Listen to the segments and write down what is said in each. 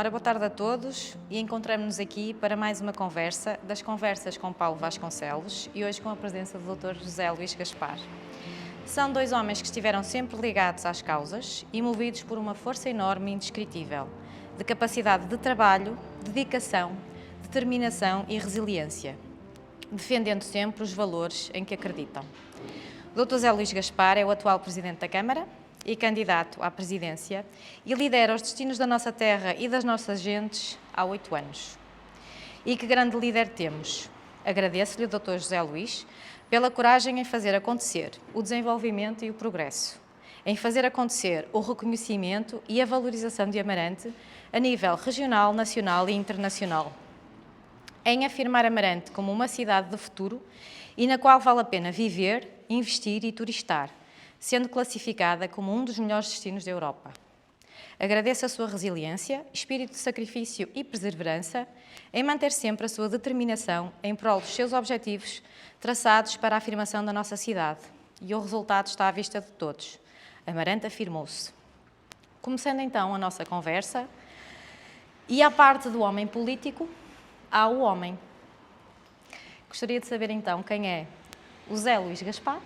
Ora, boa tarde a todos e encontramos-nos aqui para mais uma conversa das conversas com Paulo Vasconcelos e hoje com a presença do Dr. José Luís Gaspar. São dois homens que estiveram sempre ligados às causas e movidos por uma força enorme e indescritível, de capacidade de trabalho, dedicação, determinação e resiliência, defendendo sempre os valores em que acreditam. O Dr. José Luís Gaspar é o atual Presidente da Câmara e candidato à presidência e lidera os destinos da nossa terra e das nossas gentes há 8 anos. E que grande líder temos! Agradeço-lhe, Dr. José Luís, pela coragem em fazer acontecer o desenvolvimento e o progresso, em fazer acontecer o reconhecimento e a valorização de Amarante a nível regional, nacional e internacional, em afirmar Amarante como uma cidade de futuro e na qual vale a pena viver, investir e turistar, sendo classificada como um dos melhores destinos da Europa. Agradeço a sua resiliência, espírito de sacrifício e perseverança em manter sempre a sua determinação em prol dos seus objetivos traçados para a afirmação da nossa cidade. E o resultado está à vista de todos. Amarante afirmou-se. Começando então a nossa conversa, e à parte do homem político, há o homem. Gostaria de saber então quem é o José Luís Gaspar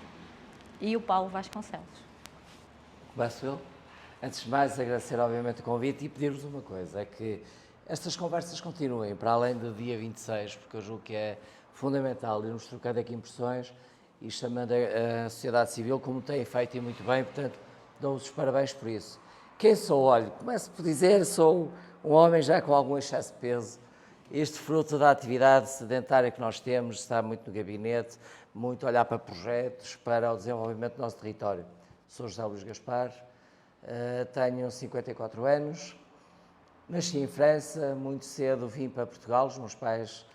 e o Paulo Vasconcelos. Começo eu. Antes de mais, agradecer obviamente o convite e pedir-vos uma coisa, é que estas conversas continuem para além do dia 26, porque eu julgo que é fundamental irmos trocando aqui impressões e chamando a sociedade civil como tem feito e muito bem, portanto, dou-vos os parabéns por isso. Quem sou? Olha, começo por dizer, sou um homem já com algum excesso de peso. Este fruto da atividade sedentária que nós temos, está muito no gabinete, muito a olhar para projetos, para o desenvolvimento do nosso território. Sou José Luís Gaspar, tenho 54 anos, nasci em França, muito cedo vim para Portugal, os meus pais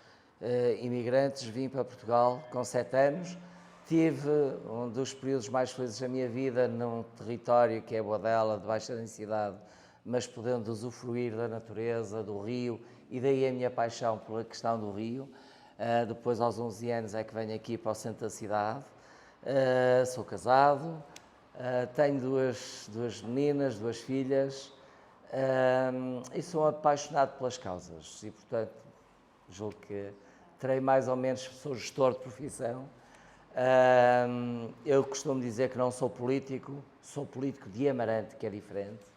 imigrantes, vim para Portugal com 7 anos. Tive um dos períodos mais felizes da minha vida num território que é Boadela, de baixa densidade, mas podendo usufruir da natureza, do rio, e daí a minha paixão pela questão do rio. Depois, aos 11 anos, é que venho aqui para o centro da cidade. Sou casado, tenho duas meninas, 2 filhas, e sou apaixonado pelas causas. E, portanto, julgo que terei mais ou menos, sou gestor de profissão. Eu costumo dizer que não sou político, sou político de Amarante, que é diferente.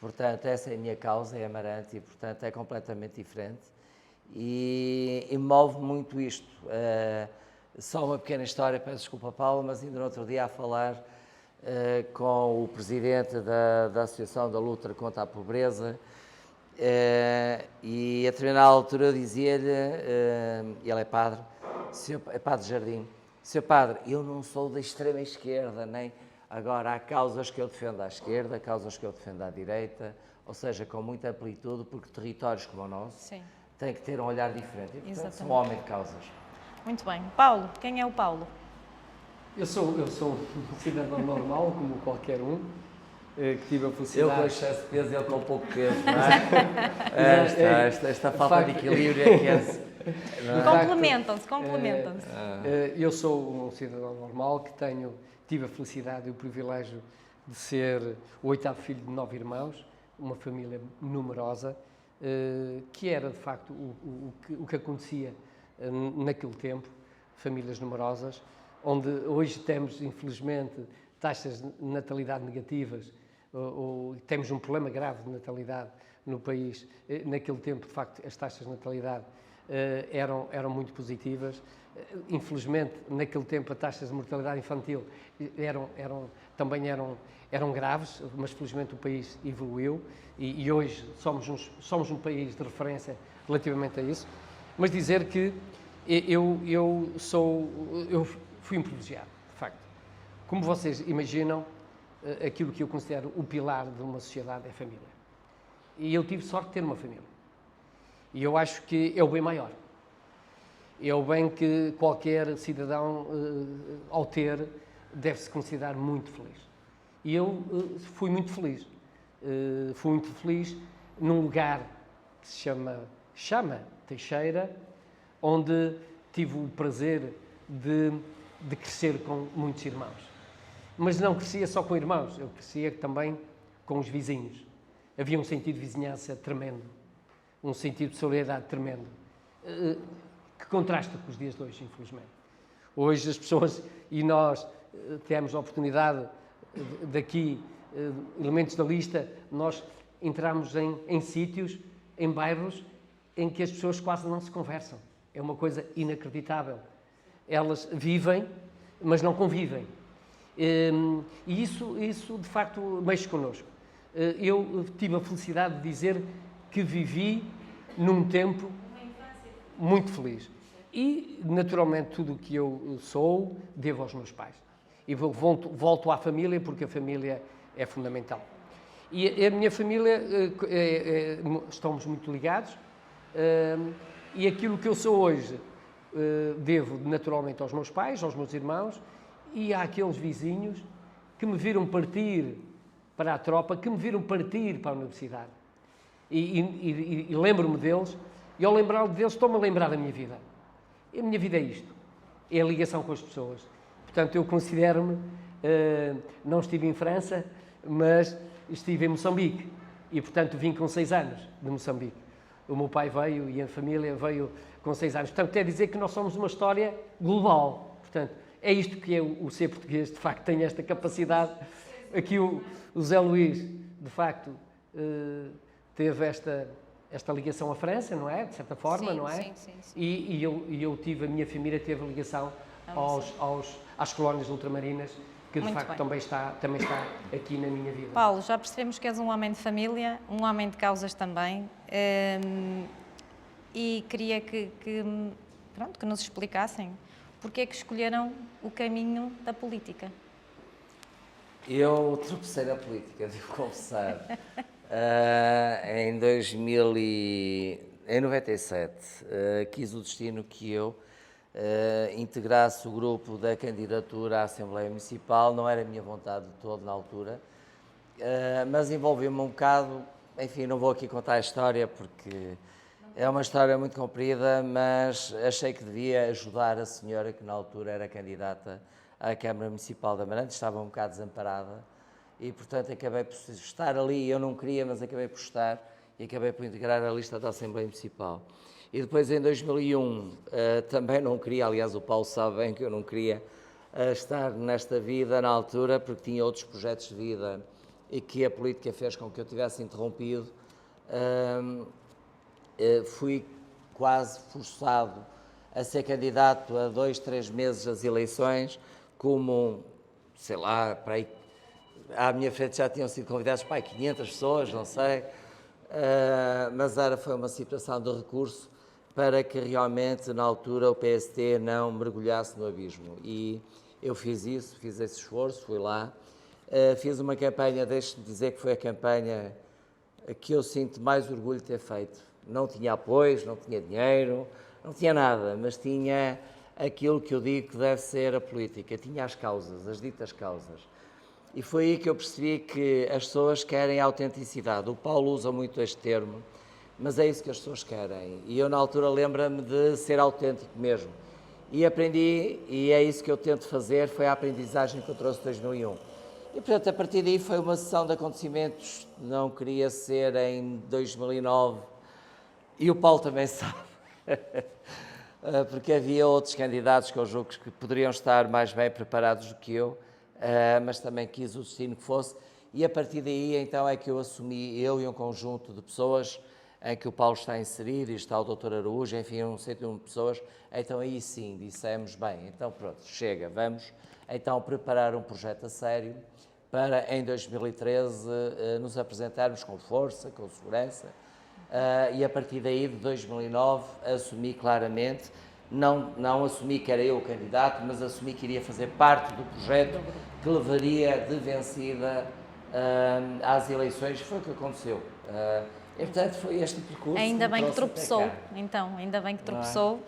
Portanto, essa é a minha causa, é Amarante, e, portanto, é completamente diferente. E move muito isto. Só uma pequena história, peço desculpa, Paulo, mas ainda no outro dia a falar com o presidente da Associação da Luta contra a Pobreza, e a determinada altura eu dizia-lhe, ele é padre, é padre Jardim, Sr. Padre, eu não sou da extrema esquerda, nem... Agora, há causas que eu defendo à esquerda, causas que eu defendo à direita, ou seja, com muita amplitude, porque territórios como o nosso têm que ter um olhar diferente. E, portanto, sou um homem de causas. Muito bem. Paulo, quem é o Paulo? Eu sou um cidadão normal, como qualquer um, que tive a felicidade... Eu com excesso de peso e ele com pouco peso, não é? Esta falta de equilíbrio é que é... Complementam-se. Eu sou um cidadão normal que tive a felicidade e o privilégio de ser o 8º filho de 9 irmãos, uma família numerosa, que era de facto o que acontecia naquele tempo, famílias numerosas, onde hoje temos, infelizmente, taxas de natalidade negativas, ou temos um problema grave de natalidade no país. Naquele tempo, de facto, as taxas de natalidade eram muito positivas. Infelizmente, naquele tempo, as taxas de mortalidade infantil também eram graves, mas felizmente o país evoluiu e hoje somos um país de referência relativamente a isso. Mas dizer que eu fui um privilegiado, de facto. Como vocês imaginam, aquilo que eu considero o pilar de uma sociedade é a família. E eu tive sorte de ter uma família. E eu acho que é o bem maior. É o bem que qualquer cidadão, ao ter, deve-se considerar muito feliz. E eu fui muito feliz. Fui muito feliz num lugar que se chama Teixeira, onde tive o prazer de crescer com muitos irmãos. Mas não crescia só com irmãos, eu crescia também com os vizinhos. Havia um sentido de vizinhança tremendo. um sentido de solidariedade tremendo, que contrasta com os dias de hoje, infelizmente. Hoje as pessoas, e nós temos a oportunidade daqui, elementos da lista, nós entramos em sítios, em bairros, em que as pessoas quase não se conversam. É uma coisa inacreditável. Elas vivem, mas não convivem. E isso de facto, mexe connosco. Eu tive a felicidade de dizer que vivi num tempo muito feliz. E, naturalmente, tudo o que eu sou, devo aos meus pais. E volto à família, porque a família é fundamental. E a minha família, estamos muito ligados, e aquilo que eu sou hoje, devo naturalmente aos meus pais, aos meus irmãos, e àqueles vizinhos que me viram partir para a tropa, que me viram partir para a universidade. E lembro-me deles, e ao lembrar deles estou-me a lembrar da minha vida. A minha vida é isto, é a ligação com as pessoas. Portanto, eu considero-me, não estive em França, mas estive em Moçambique, e portanto vim com 6 anos de Moçambique. O meu pai veio e a família veio com 6 anos. Portanto, quer dizer que nós somos uma história global. Portanto, é isto que é o ser português, de facto, tem esta capacidade. Aqui o Zé Luís, de facto, teve esta ligação à França, não é? De certa forma, Sim, não é? sim. E eu tive, a minha família teve ligação às colónias ultramarinas, que de Muito facto bem. também está aqui na minha vida. Paulo, já percebemos que és um homem de família, um homem de causas também, e queria que nos explicassem porque é que escolheram o caminho da política. Eu tropecei na política, devo confessar. Em 97, quis o destino que eu integrasse o grupo da candidatura à Assembleia Municipal. Não era a minha vontade de todo na altura, mas envolveu-me um bocado. Enfim, não vou aqui contar a história porque é uma história muito comprida, mas achei que devia ajudar a senhora que na altura era candidata à Câmara Municipal de Amarante, estava um bocado desamparada e, portanto, acabei por estar ali. Eu não queria, mas acabei por estar e acabei por integrar a lista da Assembleia Municipal. E depois, em 2001, também não queria, aliás, o Paulo sabe bem que eu não queria estar nesta vida na altura, porque tinha outros projetos de vida e que a política fez com que eu tivesse interrompido. Fui quase forçado a ser candidato a 2, 3 meses das eleições, como, sei lá, para aí, à minha frente já tinham sido convidados para aí 500 pessoas, não sei, mas foi uma situação de recurso para que realmente, na altura, o PST não mergulhasse no abismo. E eu fiz isso, fiz esse esforço, fui lá, fiz uma campanha, deixe-me dizer que foi a campanha que eu sinto mais orgulho de ter feito. Não tinha apoios, não tinha dinheiro, não tinha nada, mas tinha aquilo que eu digo que deve ser a política, tinha as causas, as ditas causas. E foi aí que eu percebi que as pessoas querem autenticidade. O Paulo usa muito este termo, mas é isso que as pessoas querem. E eu, na altura, lembro-me de ser autêntico mesmo. E aprendi, e é isso que eu tento fazer, foi a aprendizagem que eu trouxe em 2001. E, portanto, a partir daí foi uma sessão de acontecimentos, não queria ser em 2009, e o Paulo também sabe, porque havia outros candidatos que eu julgo que poderiam estar mais bem preparados do que eu, mas também quis o destino que fosse, e a partir daí então é que eu assumi, eu e um conjunto de pessoas em que o Paulo está inserido, e está o Dr. Araújo, enfim, um centro de pessoas, então aí sim dissemos, bem, então pronto, chega, vamos então preparar um projeto a sério para em 2013 nos apresentarmos com força, com segurança, e a partir daí de 2009 assumi claramente, não assumi que era eu o candidato, mas assumi que iria fazer parte do projeto que levaria de vencida às eleições. Foi o que aconteceu. E, portanto, foi este percurso. Ainda bem que trouxe até tropeçou, cá. então, ainda bem que tropeçou,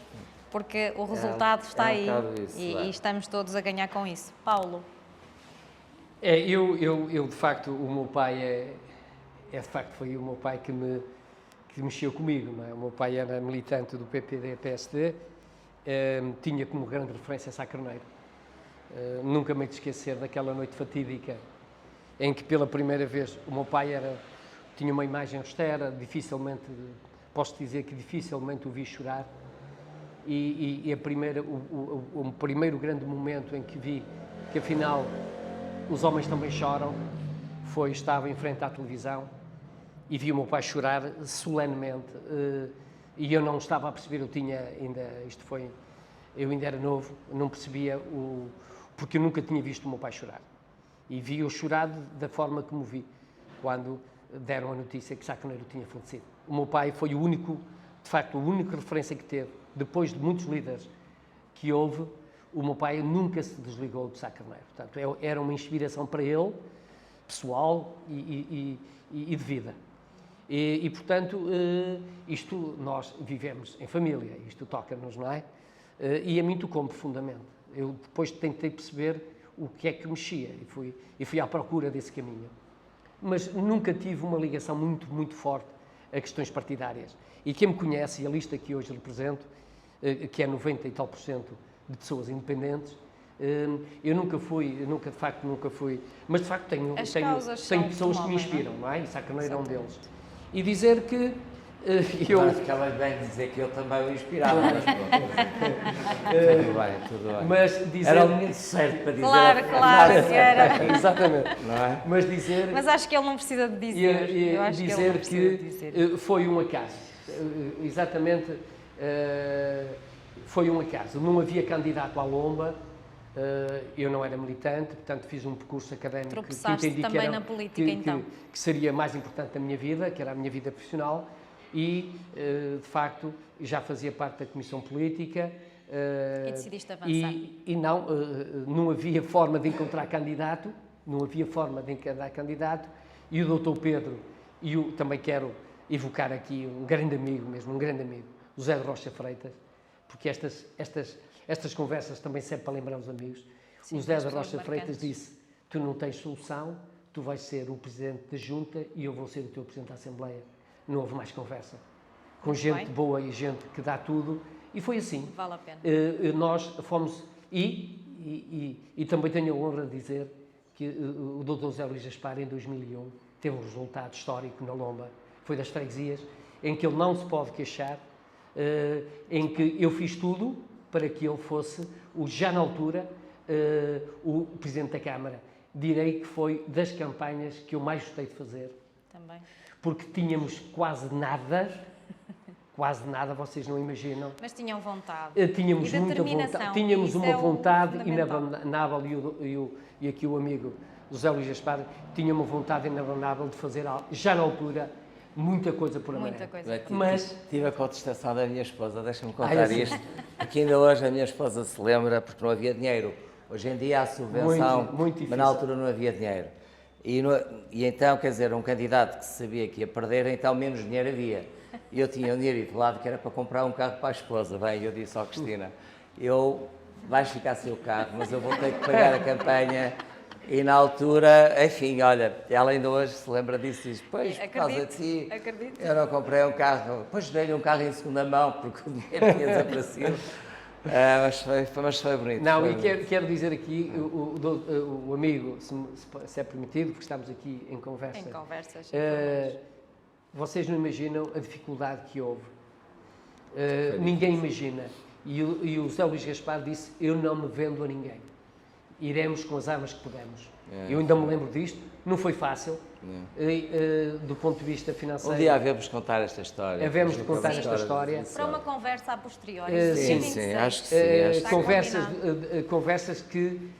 porque o resultado está aí isso, e estamos todos a ganhar com isso. Paulo? Eu de facto, o meu pai de facto foi o meu pai que mexeu comigo, não é? O meu pai era militante do PPD-PSD, tinha como grande referência Sá Carneiro. Nunca me hei de esquecer daquela noite fatídica em que pela primeira vez o meu pai tinha uma imagem austera, dificilmente posso dizer que dificilmente o vi chorar. O primeiro grande momento em que vi que afinal os homens também choram estava em frente à televisão e vi o meu pai chorar solenemente, e eu não estava a perceber, eu ainda era novo, não percebia porque eu nunca tinha visto o meu pai chorar. E vi-o chorar da forma como o vi, quando deram a notícia que Sá Carneiro tinha falecido. O meu pai foi a única referência que teve, depois de muitos líderes que houve, o meu pai nunca se desligou de Sá Carneiro. Portanto, era uma inspiração para ele, pessoal e de vida. Portanto, isto nós vivemos em família, isto toca-nos, não é? E a mim tocou-me profundamente. Eu depois tentei perceber o que é que mexia e fui à procura desse caminho. Mas nunca tive uma ligação muito, muito forte a questões partidárias. E quem me conhece, e a lista que hoje represento, que é 90 e tal % de pessoas independentes, eu nunca fui, mas de facto tenho pessoas que me inspiram, não é? E Sá Carneiro é um deles. E dizer que Agora ficava bem dizer que eu também o inspirava, mas tudo bem. Mas dizer... Era o momento certo para dizer Claro que era. Exatamente. Não é? Mas acho que ele não precisa de dizer. Eu acho que ele não precisa de dizer. Foi um acaso. Exatamente, foi um acaso. Não havia candidato à Lomba, eu não era militante, portanto fiz um percurso académico Tropeçaste que entendi também na política, então. que seria mais importante da minha vida, que era a minha vida profissional, e de facto já fazia parte da Comissão Política. E decidiste avançar. E não havia forma de encontrar candidato, e o Dr. Pedro, e também quero evocar aqui um grande amigo, o José de Rocha Freitas, porque estas conversas também servem para lembrar os amigos. Sim, o José de Rocha Freitas disse: tu não tens solução, tu vais ser o Presidente da Junta e eu vou ser o teu Presidente da Assembleia. Não houve mais conversa. Com Muito gente bem. boa e gente que dá tudo, e foi assim. Vale a pena. Nós fomos, e também tenho a honra de dizer que o Dr. José Luís Gaspar, em 2001, teve um resultado histórico na Lomba. Foi das freguesias, em que ele não se pode queixar, em que eu fiz tudo para que ele fosse, já na altura, o Presidente da Câmara. Direi que foi das campanhas que eu mais gostei de fazer. Também. Porque tínhamos quase nada, vocês não imaginam. Mas tinham vontade. Tínhamos e muita vontade, tínhamos isso uma é o vontade fundamental. inabalável, e aqui o amigo José Luís Gaspar tinha uma vontade inabalável de fazer, já na altura, muita coisa por Amarante. Muita coisa. Mas tive a contestação da minha esposa, deixa-me contar isto, porque ainda hoje a minha esposa se lembra, porque não havia dinheiro. Hoje em dia há subvenção, muito difícil. mas na altura não havia dinheiro. E então, quer dizer, um candidato que se sabia que ia perder, então menos dinheiro havia. E eu tinha um dinheiro de lado que era para comprar um carro para a esposa. Bem, eu disse ao Cristina, vais ficar sem o carro, mas eu vou ter que pagar a campanha. E na altura, enfim, olha, ela ainda hoje se lembra disso e diz, pois, por causa de ti, eu não comprei um carro, depois dei-lhe um carro em segunda mão, porque o dinheiro tinha desaparecido. Mas foi bonito. não, foi e bonito. quero dizer aqui, o amigo, se é permitido, porque estamos aqui em conversa. Em conversas. Vocês não imaginam a dificuldade que houve. Ninguém imagina. E o José Luís Gaspar disse, eu não me vendo a ninguém. Iremos com as armas que pudermos. Eu ainda me lembro disto, não foi fácil, do ponto de vista financeiro. Um dia havemos de contar esta história. Havemos de contar esta história. Para uma conversa a posteriori. Sim, acho que sim. Conversas que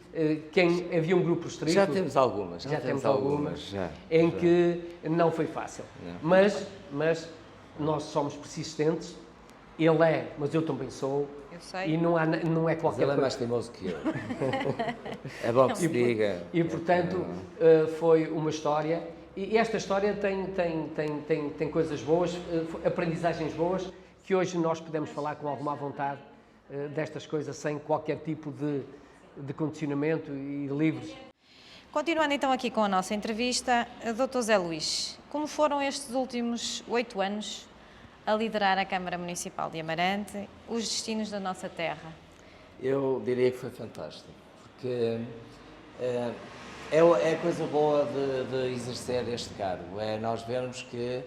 havia um grupo restrito. Já temos algumas. Já temos algumas. Já. Que não foi fácil. Mas nós somos persistentes. Ele é, mas eu também sou. Eu sei. E não é qualquer Ele é mais coisa. teimoso que eu. É bom que se diga. E portanto, foi uma história. E esta história tem coisas boas, aprendizagens boas, que hoje nós podemos falar com alguma vontade destas coisas, sem qualquer tipo de condicionamento e livres. Continuando então aqui com a nossa entrevista, Dr. Zé Luís, como foram estes últimos 8 anos a liderar a Câmara Municipal de Amarante, os destinos da nossa terra? Eu diria que foi fantástico, porque é a coisa boa de exercer este cargo, é nós vermos que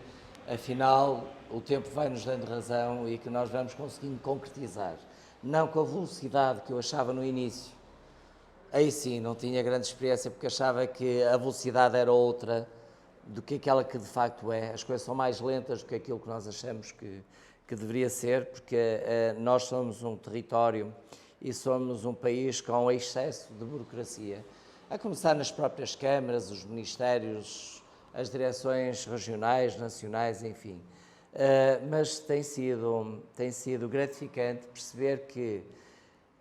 afinal, o tempo vai nos dando razão e que nós vamos conseguindo concretizar. Não com a velocidade que eu achava no início. Aí sim, não tinha grande experiência porque achava que a velocidade era outra do que aquela que de facto é. As coisas são mais lentas do que aquilo que nós achamos que deveria ser, porque nós somos um território e somos um país com excesso de burocracia. A começar nas próprias câmaras, os ministérios, as direções regionais, nacionais, enfim. Mas tem sido gratificante perceber que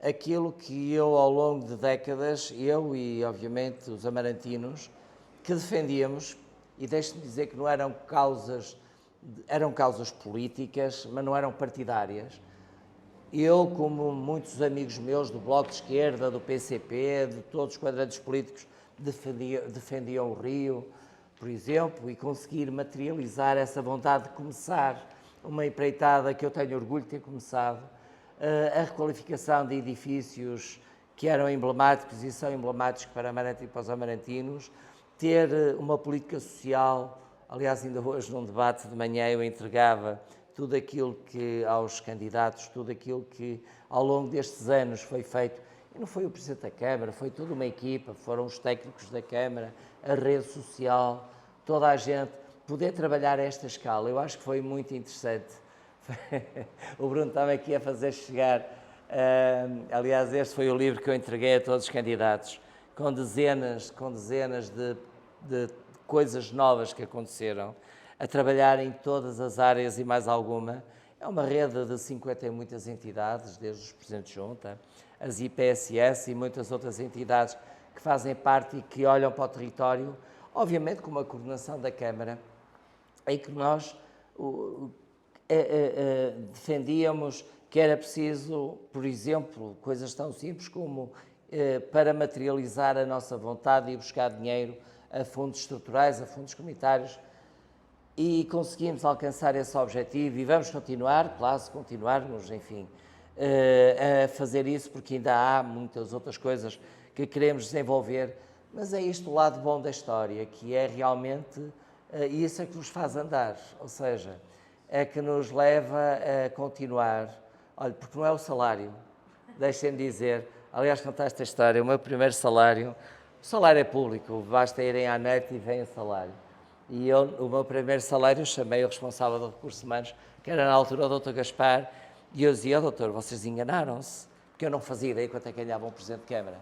aquilo que eu, ao longo de décadas, eu e, obviamente, os amarantinos, que defendíamos, e deixe-me dizer que não eram causas políticas, mas não eram partidárias. Eu, como muitos amigos meus do Bloco de Esquerda, do PCP, de todos os quadrantes políticos, defendiam o Rio, por exemplo, e conseguir materializar essa vontade de começar uma empreitada que eu tenho orgulho de ter começado, a requalificação de edifícios que eram emblemáticos e são emblemáticos para Amarante e para os amarantinos, ter uma política social. Aliás, ainda hoje num debate de manhã eu entregava tudo aquilo que aos candidatos, tudo aquilo que ao longo destes anos foi feito. E não foi o Presidente da Câmara, foi toda uma equipa, foram os técnicos da Câmara, a rede social, toda a gente, poder trabalhar a esta escala. Eu acho que foi muito interessante. O Bruno estava aqui a fazer chegar, aliás, este foi o livro que eu entreguei a todos os candidatos, com dezenas de coisas novas que aconteceram, a trabalhar em todas as áreas e mais alguma. É uma rede de 50 e muitas entidades, desde os Presidentes de Junta, as IPSS e muitas outras entidades que fazem parte e que olham para o território, obviamente com uma coordenação da Câmara, em que nós defendíamos que era preciso, por exemplo, coisas tão simples como para materializar a nossa vontade de ir buscar dinheiro a fundos estruturais, a fundos comunitários, e conseguimos alcançar esse objetivo e vamos continuar, claro, se continuarmos, enfim, a fazer isso, porque ainda há muitas outras coisas que queremos desenvolver, mas é isto o lado bom da história, que é realmente isso é que nos faz andar, ou seja, é que nos leva a continuar. Olha, porque não é o salário, deixem-me dizer, aliás, contar esta história, o meu primeiro salário, o salário é público, basta irem à net e vem o salário. E eu, o meu primeiro salário, eu chamei o responsável de recursos humanos, que era na altura o Dr. Gaspar, e eu dizia, doutor, vocês enganaram-se, porque eu não fazia ideia quanto é que ganhava um Presidente de Câmara.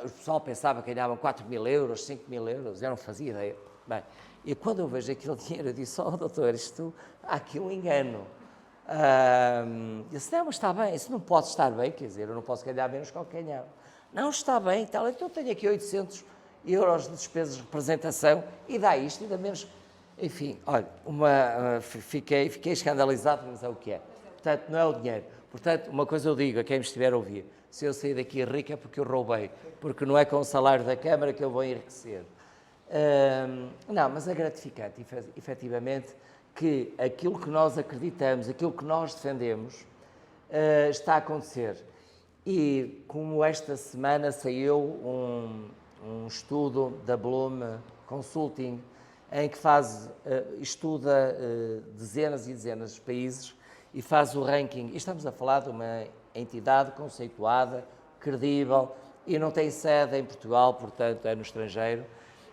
O pessoal pensava que ganhavam 4.000 euros, 5.000 euros, eu não fazia ideia. Bem, e quando eu vejo aquele dinheiro, eu disse, doutor, há aqui um engano. Eu disse, não, mas está bem, isso não pode estar bem, quer dizer, eu não posso ganhar menos que o que ganhava. Não, está bem, tal, então eu tenho aqui 800 euros de despesas de representação e dá isto, ainda menos. Enfim, olha, fiquei escandalizado, mas é o que é. Portanto, não é o dinheiro. Portanto, uma coisa eu digo a quem me estiver a ouvir, se eu sair daqui rico é porque eu roubei, porque não é com o salário da Câmara que eu vou enriquecer. Não, mas é gratificante, efetivamente, que aquilo que nós acreditamos, aquilo que nós defendemos, está a acontecer. E como esta semana saiu um estudo da Bloom Consulting, em que estuda dezenas e dezenas de países e faz o ranking. E estamos a falar de uma entidade conceituada, credível, e não tem sede em Portugal, portanto é no estrangeiro,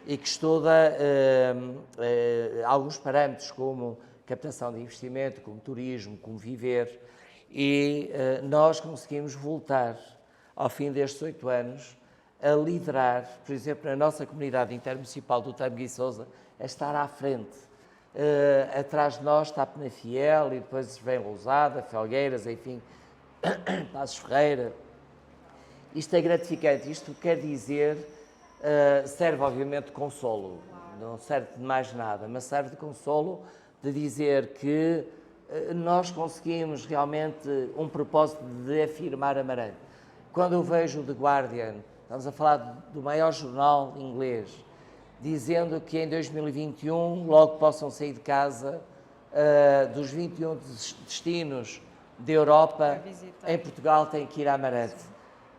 e que estuda alguns parâmetros como captação de investimento, como turismo, como viver, e nós conseguimos voltar, ao fim destes 8 anos, a liderar, por exemplo, na nossa comunidade intermunicipal do Tamegui e Sousa, a estar à frente. Atrás de nós está Penafiel e depois vem Lousada, Felgueiras, enfim, Passos Ferreira. Isto é gratificante, isto quer dizer, serve obviamente de consolo, não serve de mais nada, mas serve de consolo de dizer que nós conseguimos realmente um propósito de afirmar Amarante. Quando eu vejo o The Guardian, estamos a falar do maior jornal inglês, dizendo que em 2021 logo possam sair de casa dos 21 destinos da Europa, em Portugal tem que ir a Amarante.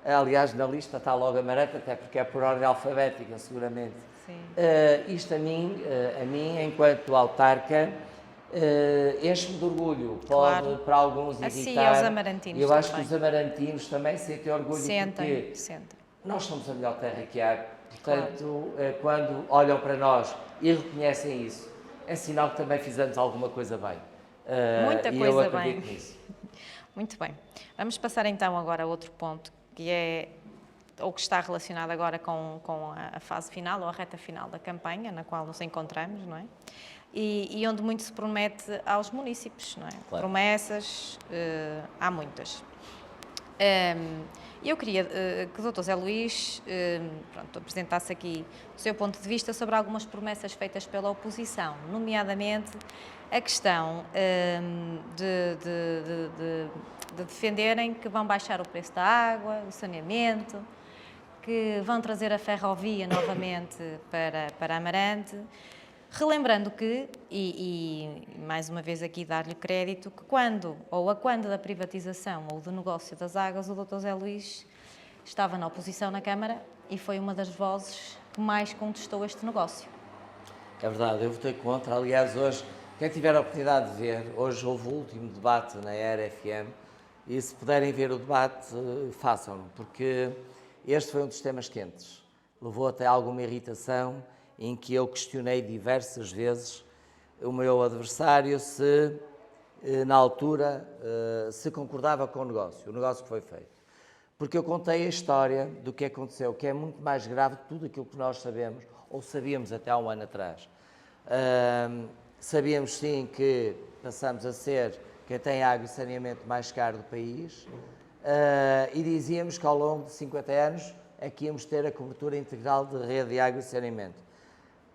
Aliás, na lista está logo Amarante, até porque é por ordem alfabética, seguramente. Isto a mim, enquanto autarca, enche-me de orgulho, pode Claro. para alguns Assim, irritar. aos amarantinos Eu acho que também. os amarantinos também sentem orgulho porque Sentem. nós somos a melhor terra que há. Portanto, quando olham para nós e reconhecem isso, é sinal que também fizemos alguma coisa bem. Muita E eu coisa acredito bem. nisso. Muito bem. Vamos passar então agora a outro ponto, que é, ou que está relacionado agora com a fase final, ou a reta final da campanha, na qual nos encontramos, não é? E onde muito se promete aos munícipes, não é? Claro. Promessas, há muitas. Eu queria que o Dr. Zé Luís apresentasse aqui o seu ponto de vista sobre algumas promessas feitas pela oposição, nomeadamente a questão de defenderem que vão baixar o preço da água, o saneamento, que vão trazer a ferrovia novamente para Amarante, relembrando que, e mais uma vez aqui dar-lhe crédito, que quando da privatização ou do negócio das águas, o Dr. Zé Luís estava na oposição na Câmara e foi uma das vozes que mais contestou este negócio. É verdade, eu votei contra. Aliás, hoje, quem tiver a oportunidade de ver, hoje houve o último debate na RFM e se puderem ver o debate, façam-no, porque este foi um dos temas quentes. Levou até alguma irritação, em que eu questionei diversas vezes o meu adversário se, na altura, se concordava com o negócio que foi feito. Porque eu contei a história do que aconteceu, que é muito mais grave que tudo aquilo que nós sabemos, ou sabíamos até há um ano atrás. Sabíamos sim que passamos a ser quem tem água e saneamento mais caro do país, e dizíamos que ao longo de 50 anos é que íamos ter a cobertura integral de rede de água e saneamento.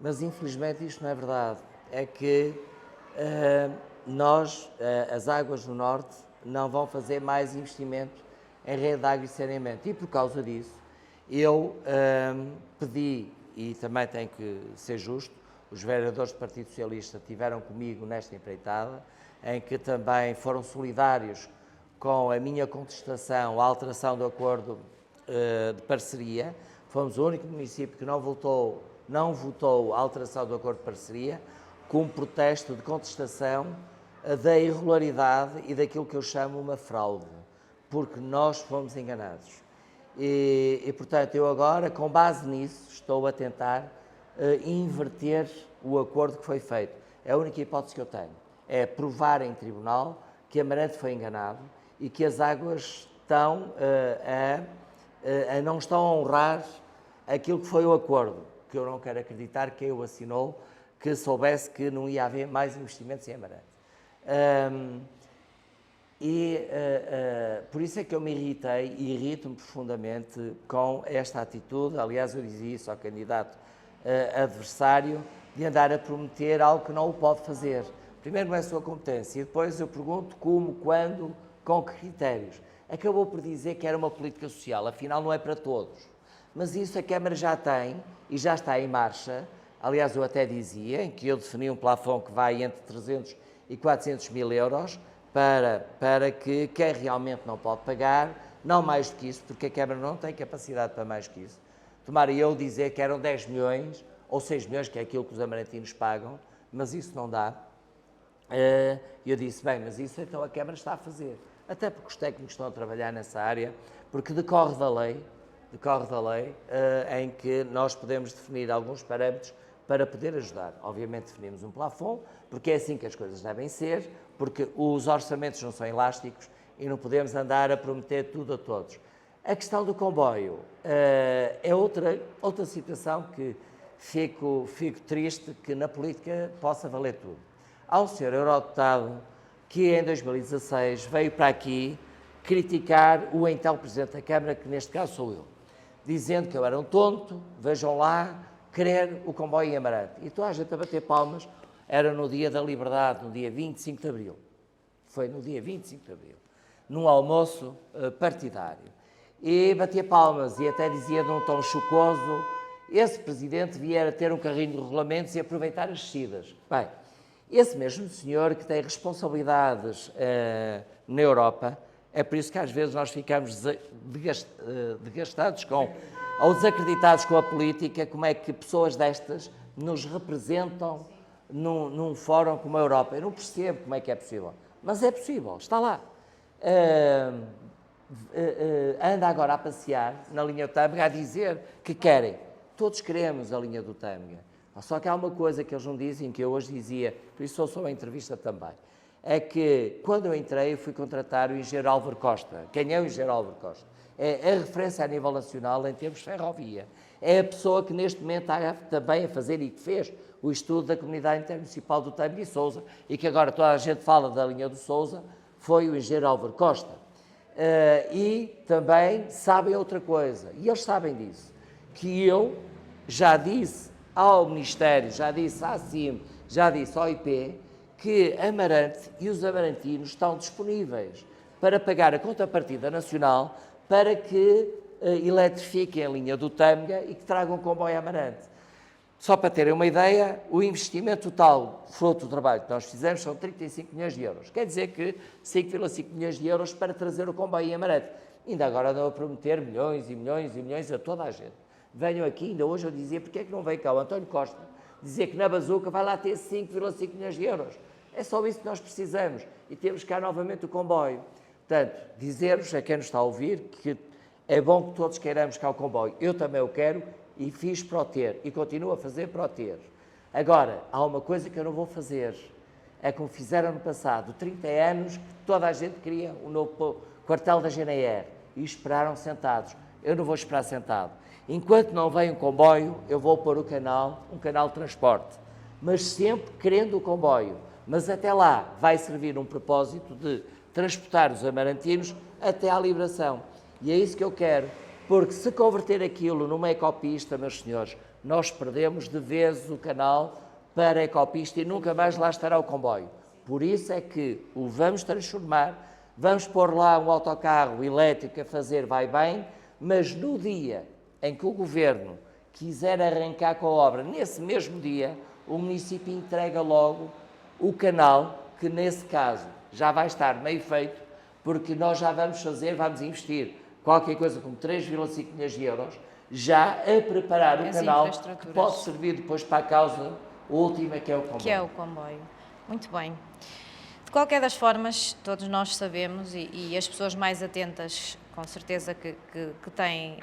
Mas, infelizmente, isto não é verdade. É que as águas do Norte, não vão fazer mais investimento em rede de água e saneamento. E, por causa disso, eu pedi, e também tenho que ser justo, os vereadores do Partido Socialista estiveram comigo nesta empreitada, em que também foram solidários com a minha contestação à alteração do acordo de parceria. Fomos o único município que não votou a alteração do acordo de parceria, com um protesto de contestação da irregularidade e daquilo que eu chamo uma fraude, porque nós fomos enganados. E portanto, eu agora, com base nisso, estou a tentar inverter o acordo que foi feito. É a única hipótese que eu tenho, é provar em tribunal que Amarante foi enganado e que as águas não estão a honrar aquilo que foi o acordo, que eu não quero acreditar que eu assinou, que soubesse que não ia haver mais investimentos em Amarante. Por isso é que eu me irritei e irrito-me profundamente com esta atitude. Aliás, eu dizia isso ao candidato adversário, de andar a prometer algo que não o pode fazer. Primeiro não é a sua competência e depois eu pergunto como, quando, com que critérios. Acabou por dizer que era uma política social, afinal não é para todos. Mas isso a Câmara já tem e já está em marcha. Aliás, eu até dizia em que eu defini um plafond que vai entre 300 e 400 mil euros para que quem realmente não pode pagar, não mais do que isso, porque a Câmara não tem capacidade para mais que isso. Tomara eu dizer que eram 10 milhões ou 6 milhões, que é aquilo que os amarantinos pagam, mas isso não dá. E eu disse, bem, mas isso então a Câmara está a fazer. Até porque os técnicos estão a trabalhar nessa área, porque decorre da lei, em que nós podemos definir alguns parâmetros para poder ajudar. Obviamente definimos um plafond, porque é assim que as coisas devem ser, porque os orçamentos não são elásticos e não podemos andar a prometer tudo a todos. A questão do comboio é outra situação que fico triste que na política possa valer tudo. Há um senhor eurodeputado que em 2016 veio para aqui criticar o então Presidente da Câmara, que neste caso sou eu, dizendo que eu era um tonto, vejam lá, querer o comboio em Amarante. E toda a gente a bater palmas, era no dia da liberdade, no dia 25 de Abril. Foi no dia 25 de Abril, num almoço partidário. E batia palmas e até dizia de um tom chocoso, esse Presidente vier a ter um carrinho de regulamentos e aproveitar as descidas. Bem, esse mesmo senhor que tem responsabilidades na Europa, é por isso que às vezes nós ficamos desgastados ou desacreditados com a política, como é que pessoas destas nos representam num fórum como a Europa. Eu não percebo como é que é possível, mas é possível, está lá. Anda agora a passear na linha do Tâmega a dizer que querem. Todos queremos a linha do Tâmega. Só que há uma coisa que eles não dizem, que eu hoje dizia, por isso sou uma entrevista também, é que quando eu entrei eu fui contratar o engenheiro Álvaro Costa. Quem é o engenheiro Álvaro Costa? É a referência a nível nacional em termos de ferrovia. É a pessoa que neste momento está também a fazer e que fez o estudo da comunidade intermunicipal do Tâmega e Sousa e que agora toda a gente fala da linha do Sousa, foi o engenheiro Álvaro Costa. E também sabem outra coisa, e eles sabem disso, que eu já disse ao Ministério, já disse à CIM, já disse ao IP, que Amarante e os amarantinos estão disponíveis para pagar a contrapartida nacional para que eletrifiquem a linha do Tâmega e que tragam comboio a Amarante. Só para terem uma ideia, o investimento total, fruto do trabalho que nós fizemos, são 35 milhões de euros. Quer dizer que 5,5 milhões de euros para trazer o comboio em Amarante. Ainda agora andam a prometer milhões e milhões e milhões a toda a gente. Venham aqui, ainda hoje eu dizia, porque é que não veio cá o António Costa dizer que na bazuca vai lá ter 5,5 milhões de euros. É só isso que nós precisamos e temos cá novamente o comboio. Portanto, dizer-vos a quem nos está a ouvir que é bom que todos queiramos cá o comboio. Eu também o quero e fiz para o ter e continuo a fazer para o ter. Agora, há uma coisa que eu não vou fazer. É como fizeram no passado, 30 anos, que toda a gente queria o novo quartel da GNR e esperaram sentados. Eu não vou esperar sentado. Enquanto não vem um comboio, eu vou pôr um canal de transporte, mas sempre querendo o comboio. Mas até lá vai servir um propósito de transportar os amarantinos até à liberação. E é isso que eu quero, porque se converter aquilo numa ecopista, meus senhores, nós perdemos de vez o canal para a ecopista e nunca mais lá estará o comboio. Por isso é que o vamos transformar, vamos pôr lá um autocarro elétrico a fazer vai bem, mas no dia em que o Governo quiser arrancar com a obra, nesse mesmo dia, o município entrega logo o canal, que nesse caso já vai estar meio feito, porque nós já vamos investir qualquer coisa como 3,5 milhões de euros, já a preparar o canal que pode servir depois para a causa última, que é o comboio. Que é o comboio. Muito bem. De qualquer das formas, todos nós sabemos, e as pessoas mais atentas, com certeza que têm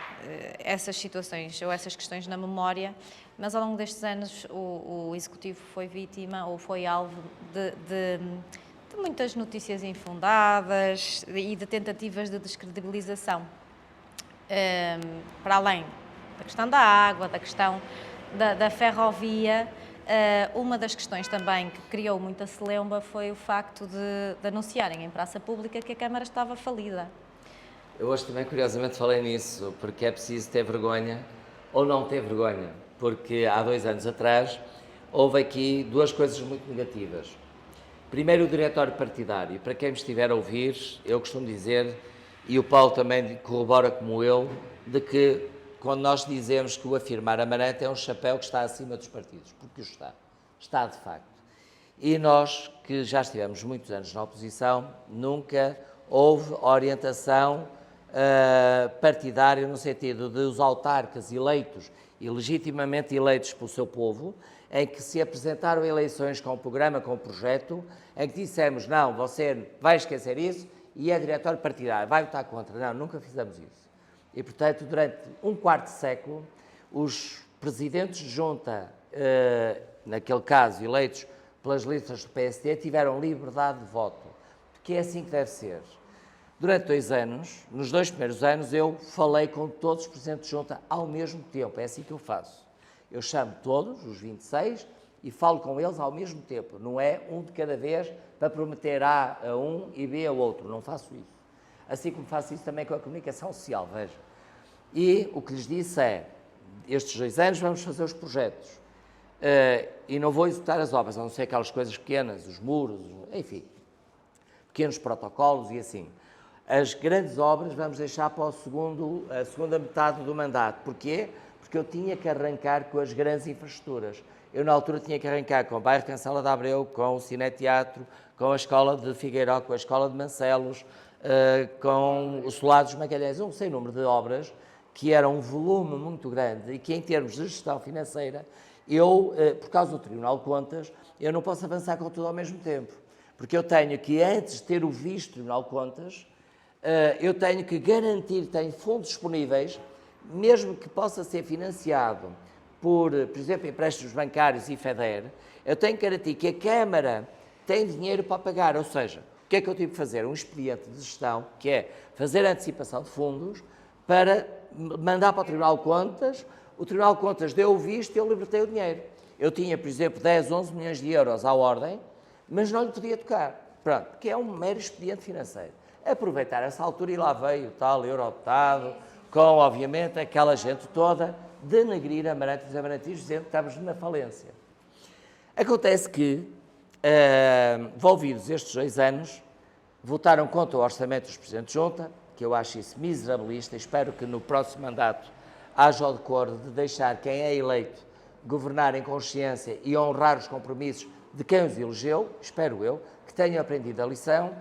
essas situações ou essas questões na memória, mas ao longo destes anos o Executivo foi vítima ou foi alvo de muitas notícias infundadas e de tentativas de descredibilização. Para além da questão da água, da questão da ferrovia, uma das questões também que criou muita celeuma foi o facto de anunciarem em praça pública que a Câmara estava falida. Eu hoje também, curiosamente, falei nisso, porque é preciso ter vergonha ou não ter vergonha, porque há 2 anos atrás houve aqui 2 coisas muito negativas. Primeiro, o diretório partidário. Para quem me estiver a ouvir, eu costumo dizer, e o Paulo também corrobora como eu, de que quando nós dizemos que o afirmar Amarante é um chapéu que está acima dos partidos, porque o está. Está de facto. E nós, que já estivemos muitos anos na oposição, nunca houve orientação partidária no sentido de os autarcas eleitos e legitimamente eleitos pelo seu povo, em que se apresentaram eleições com um programa, com um projeto, em que dissemos, não, você vai esquecer isso e é diretório partidário, vai votar contra. Não, nunca fizemos isso. E, portanto, durante um quarto de século, os presidentes de junta, naquele caso, eleitos pelas listas do PSD, tiveram liberdade de voto, porque é assim que deve ser. Durante 2 anos, nos 2 primeiros anos, eu falei com todos os presidentes de junta ao mesmo tempo, é assim que eu faço. Eu chamo todos, os 26, e falo com eles ao mesmo tempo. Não é um de cada vez para prometer A a um e B a outro. Não faço isso. Assim como faço isso também com a comunicação social, veja. E o que lhes disse é, estes 2 anos vamos fazer os projetos. E não vou executar as obras, a não ser aquelas coisas pequenas, os muros, enfim, pequenos protocolos e assim. As grandes obras vamos deixar para a segunda metade do mandato. Porquê? Porque eu tinha que arrancar com as grandes infraestruturas. Eu, na altura, tinha que arrancar com o bairro Cancela de Abreu, com o Cineteatro, com a Escola de Figueiró, com a Escola de Mancelos, com o Solar dos Magalhães, um sem número de obras, que era um volume muito grande e que, em termos de gestão financeira, por causa do Tribunal de Contas, eu não posso avançar com tudo ao mesmo tempo. Porque eu tenho que, antes de ter o visto do Tribunal de Contas, eu tenho que garantir que tenho fundos disponíveis, mesmo que possa ser financiado por exemplo, empréstimos bancários e FEDER, eu tenho que garantir que a Câmara tem dinheiro para pagar. Ou seja, o que é que eu tive que fazer? Um expediente de gestão, que é fazer a antecipação de fundos para mandar para o Tribunal de Contas. O Tribunal de Contas deu o visto e eu libertei o dinheiro. Eu tinha, por exemplo, 10, 11 milhões de euros à ordem, mas não lhe podia tocar. Pronto, porque é um mero expediente financeiro. Aproveitar essa altura e lá veio o tal eurodeputado, com, obviamente, aquela gente toda, denegrir Amarante e os amarantinos, dizendo que estávamos na falência. Acontece que, envolvidos estes 2 anos, votaram contra o orçamento dos Presidentes de Junta, que eu acho isso miserabilista, e espero que no próximo mandato haja o decoro de deixar quem é eleito governar em consciência e honrar os compromissos de quem os elegeu, espero eu, que tenham aprendido a lição,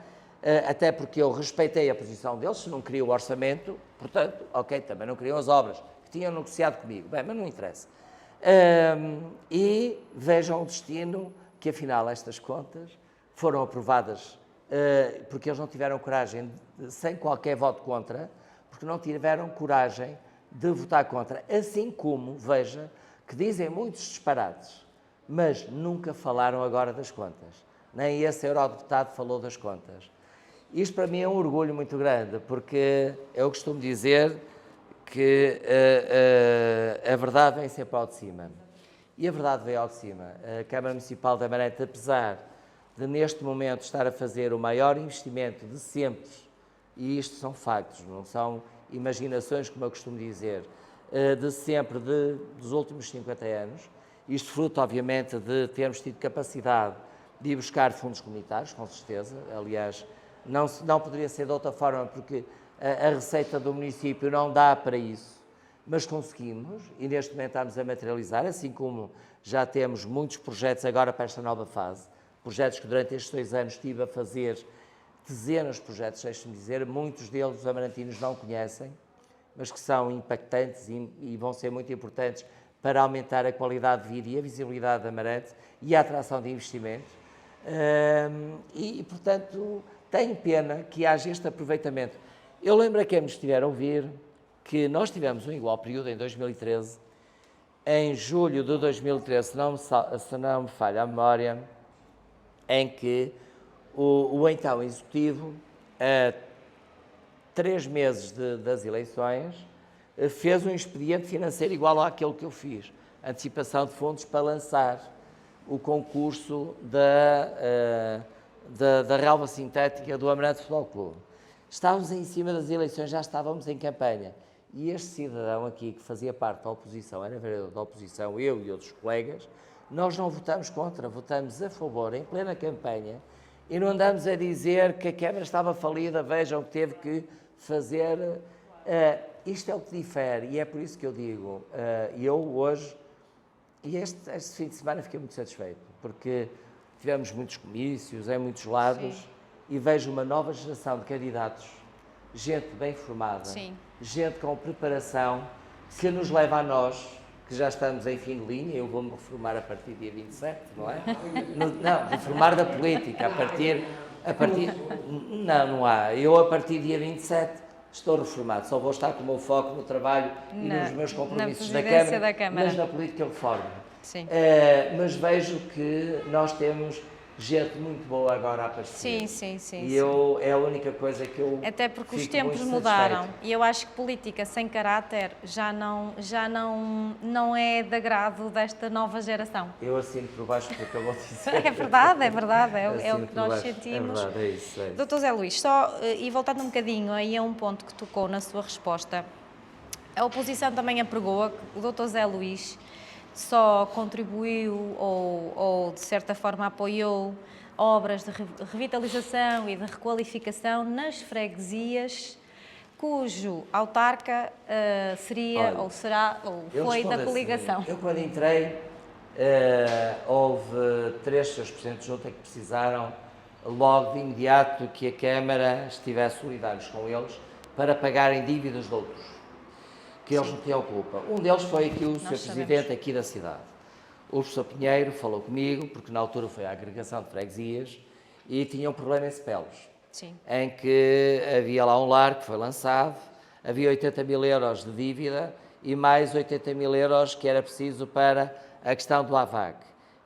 até porque eu respeitei a posição deles, se não queriam o orçamento, portanto, ok, também não queriam as obras, que tinham negociado comigo, bem, mas não interessa. E vejam o destino que, afinal, estas contas foram aprovadas porque eles não tiveram coragem, sem qualquer voto contra, porque não tiveram coragem de votar contra, assim como, veja, que dizem muitos disparates, mas nunca falaram agora das contas. Nem esse eurodeputado falou das contas. Isto para mim é um orgulho muito grande, porque eu costumo dizer que a verdade vem sempre ao de cima. E a verdade veio ao de cima. A Câmara Municipal de Amarante, apesar de neste momento estar a fazer o maior investimento de sempre, e isto são factos, não são imaginações, como eu costumo dizer, de sempre, dos últimos 50 anos, isto fruto, obviamente, de termos tido capacidade de ir buscar fundos comunitários, com certeza, aliás, não poderia ser de outra forma, porque a receita do município não dá para isso, mas conseguimos, e neste momento estamos a materializar, assim como já temos muitos projetos agora para esta nova fase, projetos que durante estes 2 anos estive a fazer dezenas de projetos, deixe-me dizer, muitos deles os amarantinos não conhecem, mas que são impactantes e vão ser muito importantes para aumentar a qualidade de vida e a visibilidade de Amarante e a atração de investimentos. Portanto, tenho pena que haja este aproveitamento. Eu lembro a quem me estiver a ouvir que nós tivemos um igual período em 2013, em julho de 2013, se não me falha a memória, em que o então Executivo, a 3 meses das eleições, fez um expediente financeiro igual àquele que eu fiz, antecipação de fundos para lançar o concurso da relva sintética do Amarante Futebol Clube. Estávamos em cima das eleições, já estávamos em campanha. E este cidadão aqui, que fazia parte da oposição, era vereador da oposição, eu e outros colegas, nós não votamos contra, votamos a favor, em plena campanha, e não andamos a dizer que a Câmara estava falida, vejam que teve que fazer. Isto é o que difere, e é por isso que eu digo, eu hoje, e este fim de semana fiquei muito satisfeito, porque tivemos muitos comícios em muitos lados. Sim. E vejo uma nova geração de candidatos, gente bem formada, Sim. gente com preparação, que nos leva a nós, que já estamos em fim de linha, eu vou-me reformar a partir do dia 27, não é? Não, reformar da política, a partir... Não há. Eu, a partir do dia 27, estou reformado. Só vou estar com o meu foco no trabalho e nos meus compromissos na da Câmara, mas na política eu reformo. Sim. Mas vejo que nós temos gente muito boa agora a aparecer. Sim. E é a única coisa que eu Até porque os fico tempos muito mudaram satisfeito. e eu acho que política sem caráter já não é de agrado desta nova geração. Eu assino por baixo porque eu vou dizer. É verdade, é o Assino que por nós baixo. sentimos. É verdade, é isso. Doutor Zé Luís, só, e voltando um bocadinho aí a um ponto que tocou na sua resposta, a oposição também apregou que o doutor Zé Luís só contribuiu ou de certa forma apoiou obras de revitalização e de requalificação nas freguesias cujo autarca seria, Olha, ou será, ou eu foi respondo da coligação. assim, eu quando entrei, houve 3 seus presidentes de junta que precisaram logo de imediato que a Câmara estivesse solidários com eles para pagarem dívidas de outros, que eles não tinham culpa. Um deles foi aqui o Sr. Presidente aqui da cidade. o professor Pinheiro falou comigo, porque na altura foi a agregação de freguesias, e tinha um problema em Cepelos, Sim. em que havia lá um lar que foi lançado, havia 80 mil euros de dívida e mais 80 mil euros que era preciso para a questão do AVAC.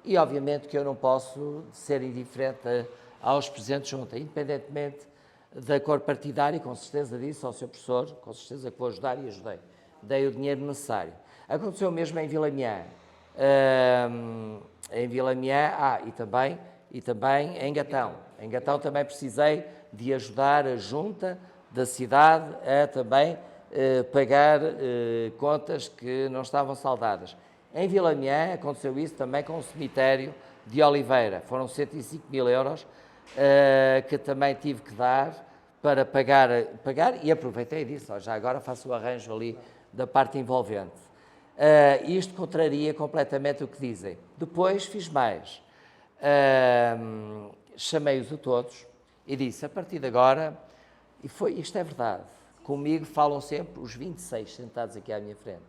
E obviamente que eu não posso ser indiferente aos presidentes de junta, independentemente da cor partidária, com certeza disse ao Sr. Professor, com certeza que vou ajudar e ajudei. Dei o dinheiro necessário. Aconteceu mesmo em Vilamiã. Em Vilamiã, e também em Gatão. Em Gatão também precisei de ajudar a junta da cidade a também pagar contas que não estavam saldadas. Em Vilamiã aconteceu isso também com o cemitério de Oliveira. Foram 105 mil euros que também tive que dar para pagar e aproveitei disso. Já agora faço o arranjo ali da parte envolvente. Isto contraria completamente o que dizem. Depois fiz mais. Chamei-os a todos e disse, a partir de agora, isto é verdade, comigo falam sempre os 26 sentados aqui à minha frente,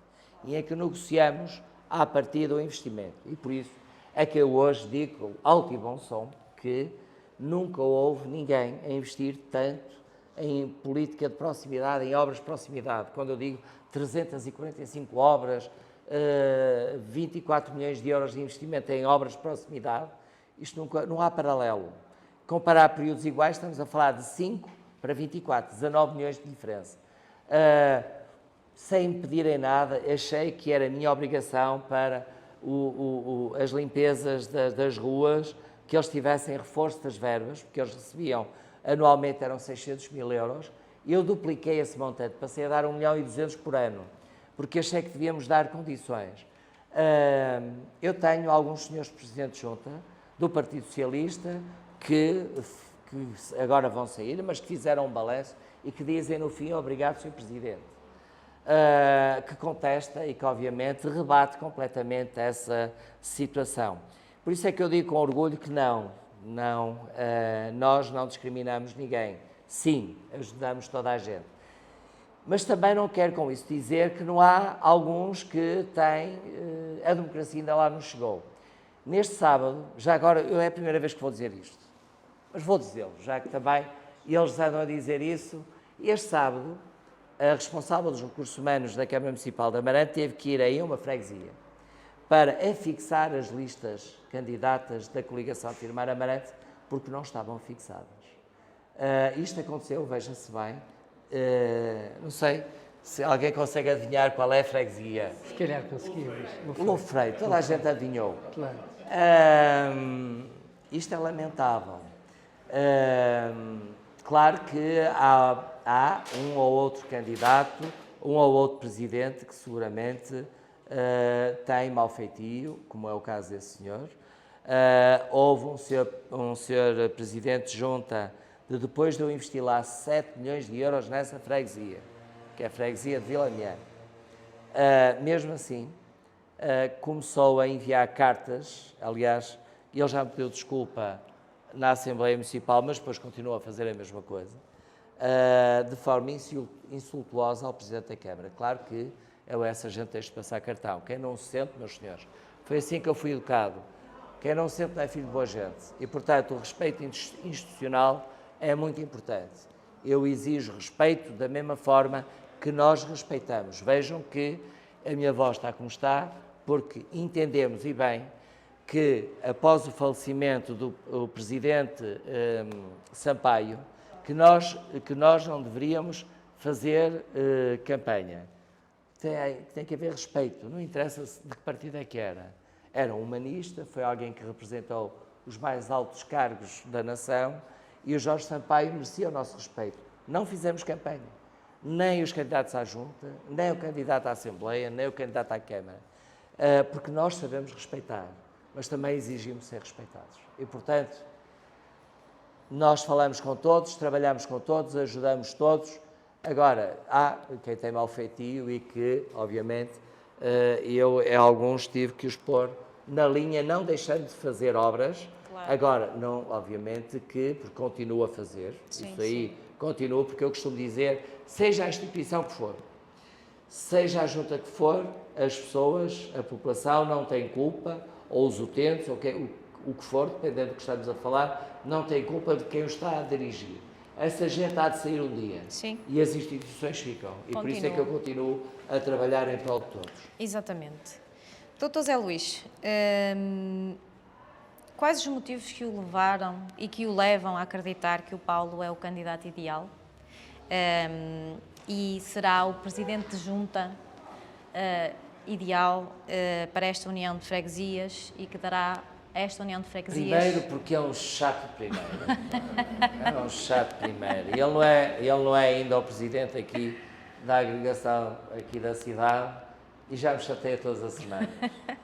e é que negociamos à partida o investimento. E por isso é que eu hoje digo, com alto e bom som, que nunca houve ninguém a investir tanto em política de proximidade, em obras de proximidade. Quando eu digo 345 obras, 24 milhões de euros de investimento em obras de proximidade, isto não há paralelo. Comparar períodos iguais, estamos a falar de 5 para 24, 19 milhões de diferença. Sem me pedirem nada, achei que era a minha obrigação para as limpezas das ruas, que eles tivessem reforço das verbas, porque eles recebiam anualmente, eram 600 mil euros, eu dupliquei esse montante, passei a dar 1 milhão e 200 por ano, porque achei que devíamos dar condições. Eu tenho alguns senhores presidentes de junta do Partido Socialista que agora vão sair, mas que fizeram um balanço e que dizem no fim, obrigado, Sr. Presidente, que contesta e que obviamente rebate completamente essa situação. Por isso é que eu digo com orgulho que nós não discriminamos ninguém. Sim, ajudamos toda a gente. Mas também não quero com isso dizer que não há alguns que têm, a democracia ainda lá não chegou. Neste sábado, já agora, é a primeira vez que vou dizer isto, mas vou dizê-lo, já que também eles andam a dizer isso. Este sábado, a responsável dos recursos humanos da Câmara Municipal de Amarante teve que ir aí a uma freguesia para afixar as listas candidatas da coligação Afirmar Amarante, porque não estavam fixadas. Isto aconteceu, veja-se bem, não sei se alguém consegue adivinhar qual é a freguesia. Se calhar conseguimos. Loufreiro, toda a gente adivinhou. Claro. Isto é lamentável. Claro que há um ou outro candidato, um ou outro presidente que seguramente tem mau feitio, como é o caso desse senhor. Houve um senhor presidente de junta depois de eu investir lá 7 milhões de euros nessa freguesia, que é a freguesia de Vilamiã. Mesmo assim, começou a enviar cartas, aliás, ele já me pediu desculpa na Assembleia Municipal, mas depois continua a fazer a mesma coisa, de forma insultuosa ao Presidente da Câmara. Claro que essa gente deixa de passar cartão. Quem não se sente, meus senhores, foi assim que eu fui educado. Quem não se sente não é filho de boa gente. E, portanto, o respeito institucional é muito importante. Eu exijo respeito da mesma forma que nós respeitamos. Vejam que a minha voz está como está, porque entendemos, e bem, que após o falecimento do Presidente Sampaio, que nós não deveríamos fazer campanha. Tem que haver respeito, não interessa de que partido é que era. Era um humanista, foi alguém que representou os mais altos cargos da nação, e o Jorge Sampaio merecia o nosso respeito. Não fizemos campanha, nem os candidatos à junta, nem o candidato à Assembleia, nem o candidato à Câmara, porque nós sabemos respeitar, mas também exigimos ser respeitados. E, portanto, nós falamos com todos, trabalhamos com todos, ajudamos todos. Agora, há quem tem mau feitio e que, obviamente, eu alguns tive que os pôr na linha, não deixando de fazer obras. Claro. Agora, não, obviamente que, porque continuo a fazer, sim, isso aí sim. Continuo, porque eu costumo dizer, seja a instituição que for, seja a junta que for, as pessoas, a população não tem culpa, ou os utentes, ou o que for, dependendo do que estamos a falar, não tem culpa de quem o está a dirigir. Essa gente há de sair um dia. Sim. E as instituições ficam. E por isso é que eu continuo a trabalhar em prol de todos. Exatamente. Dr. Zé Luís, quais os motivos que o levaram e que o levam a acreditar que o Paulo é o candidato ideal? E será o presidente de junta ideal para esta união de freguesias e que dará a esta união de freguesias? Primeiro porque é um chato primeiro. É um chato primeiro. Ele não é ainda o presidente aqui da agregação aqui da cidade e já me chateia todas as semanas.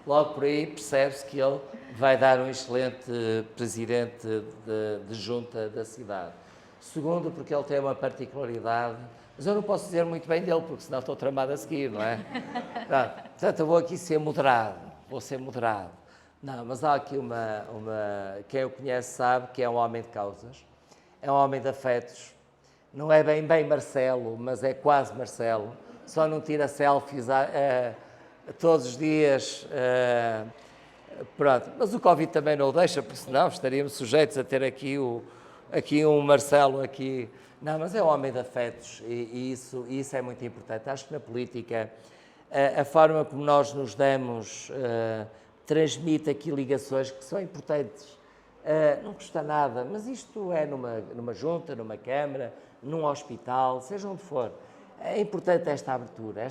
Logo por aí percebe-se que ele vai dar um excelente presidente de junta da cidade. Segundo, porque ele tem uma particularidade, mas eu não posso dizer muito bem dele, porque senão estou tramado a seguir, não é? Portanto, eu vou aqui ser moderado, Não, mas há aqui quem o conhece sabe que é um homem de causas, é um homem de afetos, não é bem Marcelo, mas é quase Marcelo, só não tira selfies todos os dias, pronto. Mas o Covid também não o deixa, porque senão estaríamos sujeitos a ter aqui um Marcelo aqui. Não, mas é um homem de afetos e isso é muito importante. Acho que na política a forma como nós nos damos transmite aqui ligações que são importantes. Não custa nada, mas isto é numa junta, numa câmara, num hospital, seja onde for. É importante esta abertura.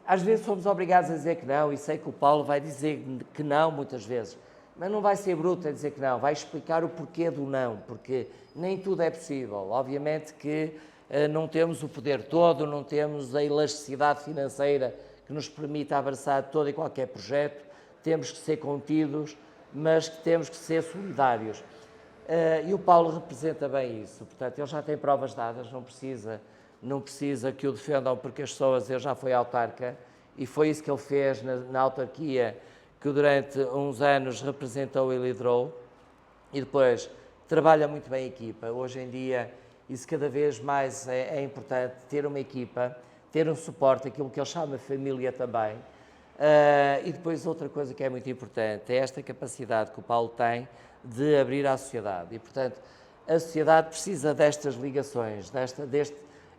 Às vezes somos obrigados a dizer que não, e sei que o Paulo vai dizer que não muitas vezes, mas não vai ser bruto a dizer que não, vai explicar o porquê do não, porque nem tudo é possível. Obviamente que não temos o poder todo, não temos a elasticidade financeira que nos permita abraçar todo e qualquer projeto, temos que ser contidos, mas que temos que ser solidários. E o Paulo representa bem isso, portanto, ele já tem provas dadas, não precisa que o defendam, porque as pessoas, ele já foi autarca, e foi isso que ele fez na autarquia, que durante uns anos representou e liderou, e depois trabalha muito bem a equipa. Hoje em dia, isso cada vez mais é importante, ter uma equipa, ter um suporte, aquilo que ele chama família também. E depois outra coisa que é muito importante, é esta capacidade que o Paulo tem de abrir à sociedade. E, portanto, a sociedade precisa destas ligações,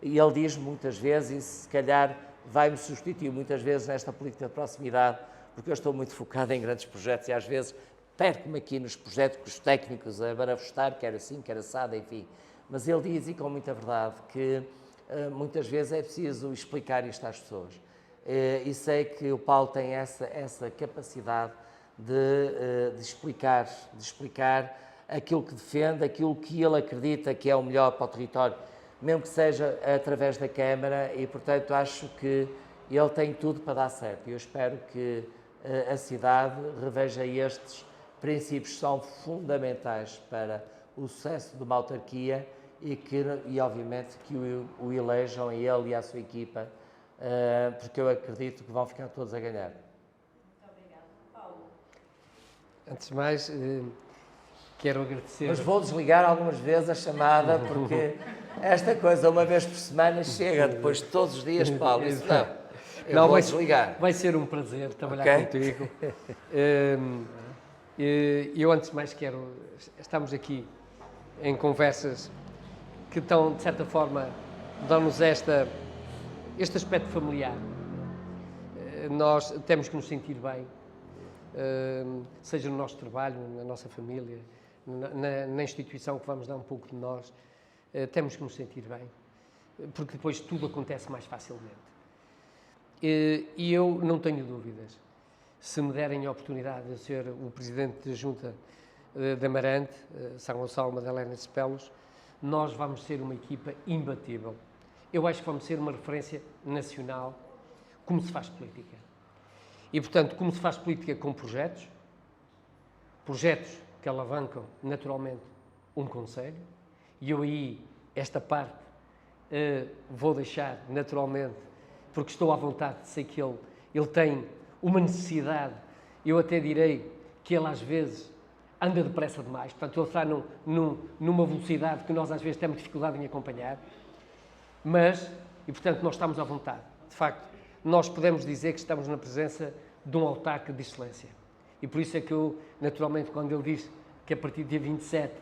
e ele diz muitas vezes, e se calhar vai-me substituir muitas vezes nesta política de proximidade, porque eu estou muito focado em grandes projetos e às vezes perco-me aqui nos projetos técnicos a barafustar, quer assim, quer assado, enfim. Mas ele diz, e com muita verdade, que muitas vezes é preciso explicar isto às pessoas. E sei que o Paulo tem essa capacidade de explicar aquilo que defende, aquilo que ele acredita que é o melhor para o território, mesmo que seja através da Câmara, e portanto acho que ele tem tudo para dar certo. Eu espero que a cidade reveja estes princípios que são fundamentais para o sucesso de uma autarquia e obviamente que o elejam a ele e à sua equipa, porque eu acredito que vão ficar todos a ganhar. Muito obrigada. Paulo. Antes de mais, quero agradecer. Mas vou desligar algumas vezes a chamada, porque esta coisa, uma vez por semana, chega depois de todos os dias, Paulo. Isso não, vou desligar. Vai ser um prazer trabalhar contigo. Eu, antes de mais, estamos aqui em conversas que estão, de certa forma, dão-nos este aspecto familiar. Nós temos que nos sentir bem, seja no nosso trabalho, na nossa família, na instituição que vamos dar um pouco de nós, temos que nos sentir bem, porque depois tudo acontece mais facilmente. E eu não tenho dúvidas, se me derem a oportunidade de ser o Presidente da Junta de Amarante, São Gonçalo, Madalena de Cepelos, nós vamos ser uma equipa imbatível. Eu acho que vamos ser uma referência nacional como se faz política. E, portanto, como se faz política com projetos que alavancam naturalmente um concelho, e eu aí, esta parte, vou deixar naturalmente, porque estou à vontade, sei que ele tem uma necessidade, eu até direi que ele às vezes anda depressa demais, portanto ele está numa velocidade que nós às vezes temos dificuldade em acompanhar, e portanto nós estamos à vontade. De facto, nós podemos dizer que estamos na presença de um autarca de excelência. E por isso é que eu, naturalmente, quando ele diz que a partir do dia 27,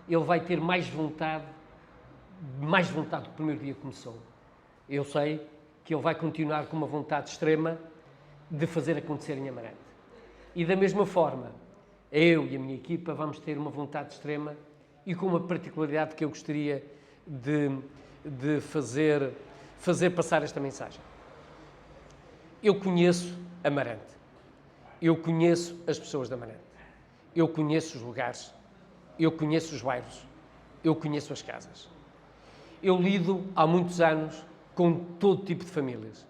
ele vai ter mais vontade do que o primeiro dia que começou. Eu sei que ele vai continuar com uma vontade extrema de fazer acontecer em Amarante. E da mesma forma, eu e a minha equipa vamos ter uma vontade extrema e com uma particularidade que eu gostaria de fazer passar esta mensagem. Eu conheço Amarante. Eu conheço as pessoas de Amarante. Eu conheço os lugares. Eu conheço os bairros. Eu conheço as casas. Eu lido há muitos anos com todo tipo de famílias.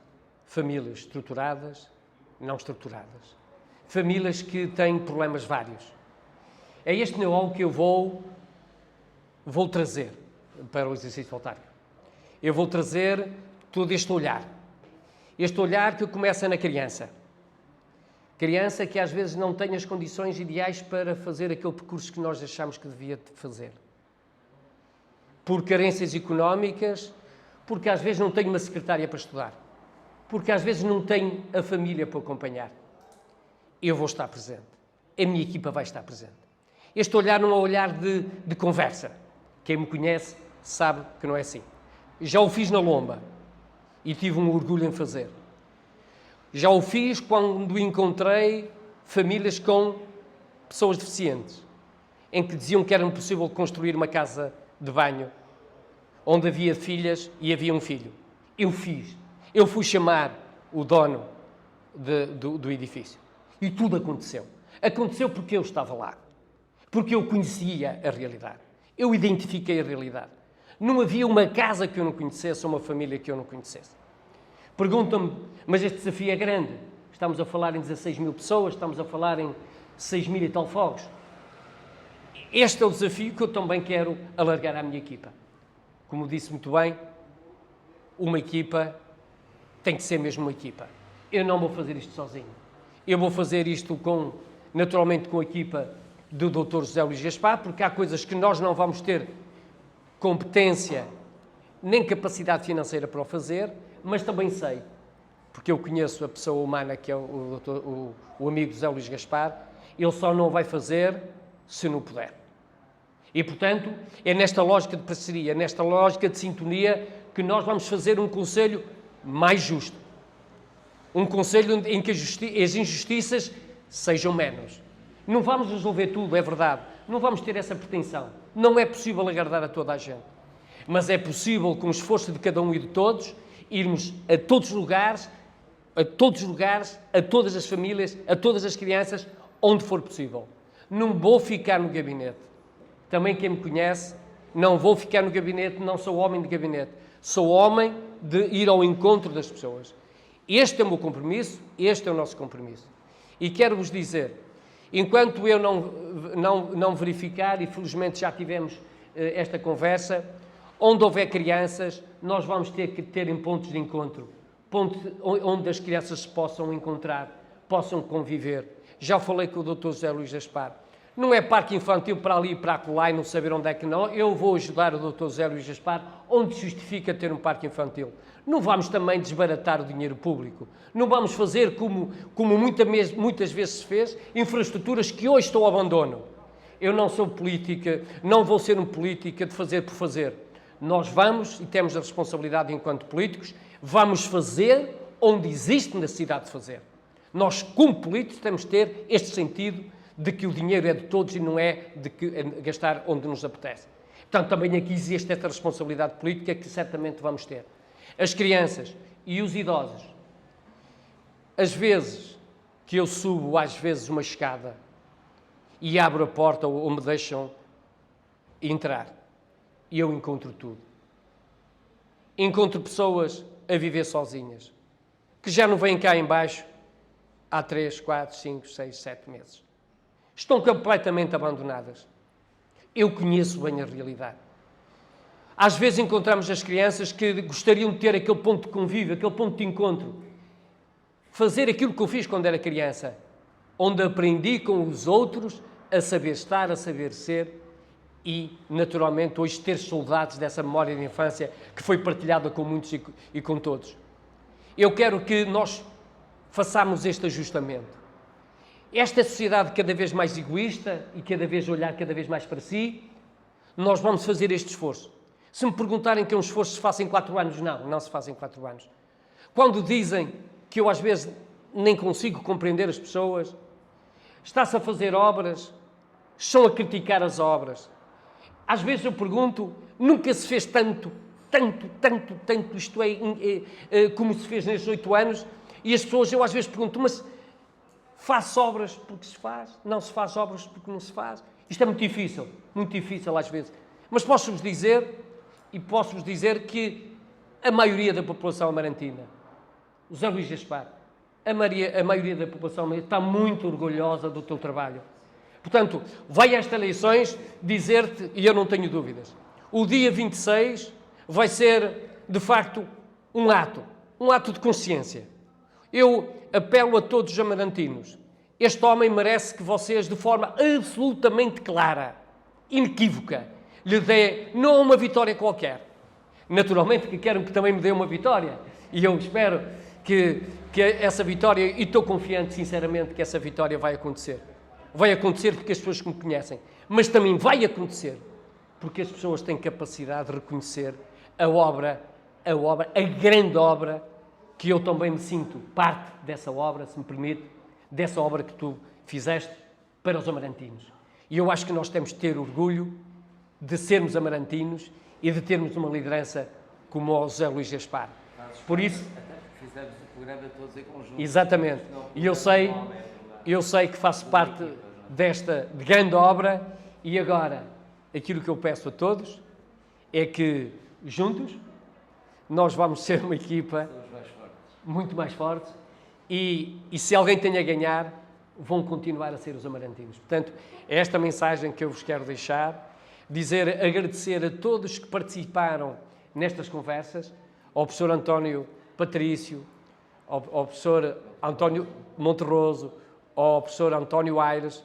Famílias estruturadas, não estruturadas. Famílias que têm problemas vários. É este know-how que eu vou trazer para o exercício autárquico. Eu vou trazer todo este olhar. Este olhar que começa na criança. Criança que às vezes não tem as condições ideais para fazer aquele percurso que nós achamos que devia fazer. Por carências económicas, porque às vezes não tem uma secretária para estudar, porque às vezes não tem a família para acompanhar. Eu vou estar presente. A minha equipa vai estar presente. Este olhar não é um olhar de conversa. Quem me conhece sabe que não é assim. Já o fiz na Lomba e tive um orgulho em fazer. Já o fiz quando encontrei famílias com pessoas deficientes, em que diziam que era impossível construir uma casa de banho onde havia filhas e havia um filho. Eu fiz. Eu fui chamar o dono do edifício. E tudo aconteceu. Aconteceu porque eu estava lá. Porque eu conhecia a realidade. Eu identifiquei a realidade. Não havia uma casa que eu não conhecesse ou uma família que eu não conhecesse. Perguntam-me, mas este desafio é grande. Estamos a falar em 16 mil pessoas, estamos a falar em 6 mil e tal fogos. Este é o desafio que eu também quero alargar à minha equipa. Como disse muito bem, uma equipa tem que ser mesmo uma equipa. Eu não vou fazer isto sozinho. Eu vou fazer isto naturalmente com a equipa do Dr. José Luís Gaspar, porque há coisas que nós não vamos ter competência nem capacidade financeira para o fazer, mas também sei, porque eu conheço a pessoa humana que é o amigo José Luís Gaspar, ele só não vai fazer se não puder. E, portanto, é nesta lógica de parceria, nesta lógica de sintonia, que nós vamos fazer um conselho mais justo. Um conselho em que as injustiças sejam menos. Não vamos resolver tudo, é verdade. Não vamos ter essa pretensão. Não é possível agradar a toda a gente. Mas é possível, com o esforço de cada um e de todos, irmos a todos os lugares, a todas as famílias, a todas as crianças, onde for possível. Não vou ficar no gabinete. Também quem me conhece, não vou ficar no gabinete, não sou homem de gabinete. Sou homem de ir ao encontro das pessoas. Este é o meu compromisso, este é o nosso compromisso. E quero-vos dizer, enquanto eu não verificar, e felizmente já tivemos esta conversa, onde houver crianças, nós vamos ter que ter pontos de encontro, onde as crianças se possam encontrar, possam conviver. Já falei com o Dr. José Luís Gaspar. Não é parque infantil para ali e para acolá e não saber onde é que não. Eu vou ajudar o Dr. José Luís Gaspar onde justifica ter um parque infantil. Não vamos também desbaratar o dinheiro público. Não vamos fazer, como muitas vezes se fez, infraestruturas que hoje estão ao abandono. Eu não sou política, não vou ser um política de fazer por fazer. Nós vamos, e temos a responsabilidade enquanto políticos, vamos fazer onde existe necessidade de fazer. Nós, como políticos, temos de ter este sentido de que o dinheiro é de todos e não é de gastar onde nos apetece. Portanto, também aqui existe esta responsabilidade política que certamente vamos ter. As crianças e os idosos, às vezes que eu subo, às vezes, uma escada e abro a porta ou me deixam entrar, e eu encontro tudo. Encontro pessoas a viver sozinhas, que já não vêm cá em baixo há 3, 4, 5, 6, 7 meses. Estão completamente abandonadas. Eu conheço bem a realidade. Às vezes encontramos as crianças que gostariam de ter aquele ponto de convívio, aquele ponto de encontro. Fazer aquilo que eu fiz quando era criança, onde aprendi com os outros a saber estar, a saber ser e, naturalmente, hoje ter saudades dessa memória de infância que foi partilhada com muitos e com todos. Eu quero que nós façamos este ajustamento. Esta sociedade cada vez mais egoísta e cada vez olhar cada vez mais para si, nós vamos fazer este esforço. Se me perguntarem que é um esforço se faz em 4 anos, não se faz em 4 anos. Quando dizem que eu às vezes nem consigo compreender as pessoas, está-se a fazer obras, estão a criticar as obras. Às vezes eu pergunto, nunca se fez tanto, isto é, como se fez nestes 8 anos, e as pessoas, eu às vezes pergunto, mas faz obras porque se faz, não se faz obras porque não se faz. Isto é muito difícil às vezes. Mas posso-vos dizer que a maioria da população amarantina, o José Luís Gaspar, a maioria da população amarantina está muito orgulhosa do teu trabalho. Portanto, vai a estas eleições dizer-te, e eu não tenho dúvidas, o dia 26 vai ser, de facto, um ato de consciência. Eu apelo a todos os amarantinos. Este homem merece que vocês, de forma absolutamente clara, inequívoca, lhe dê não uma vitória qualquer. Naturalmente que quero que também me dê uma vitória. E eu espero que essa vitória, e estou confiante, sinceramente, que essa vitória vai acontecer. Vai acontecer porque as pessoas me conhecem. Mas também vai acontecer porque as pessoas têm capacidade de reconhecer a grande obra, que eu também me sinto parte dessa obra, se me permite, dessa obra que tu fizeste para os amarantinos. E eu acho que nós temos de ter orgulho de sermos amarantinos e de termos uma liderança como o José Luís Gaspar. Por isso... Até porque fizemos o programa todos em conjunto. Exatamente. E eu sei que faço parte desta grande obra, e agora, aquilo que eu peço a todos é que, juntos, nós vamos ser uma equipa muito mais forte, e se alguém tem a ganhar, vão continuar a ser os amarantinos. Portanto, é esta mensagem que eu vos quero deixar, agradecer a todos que participaram nestas conversas, ao professor António Patrício, ao professor António Monterroso, ao professor António Aires,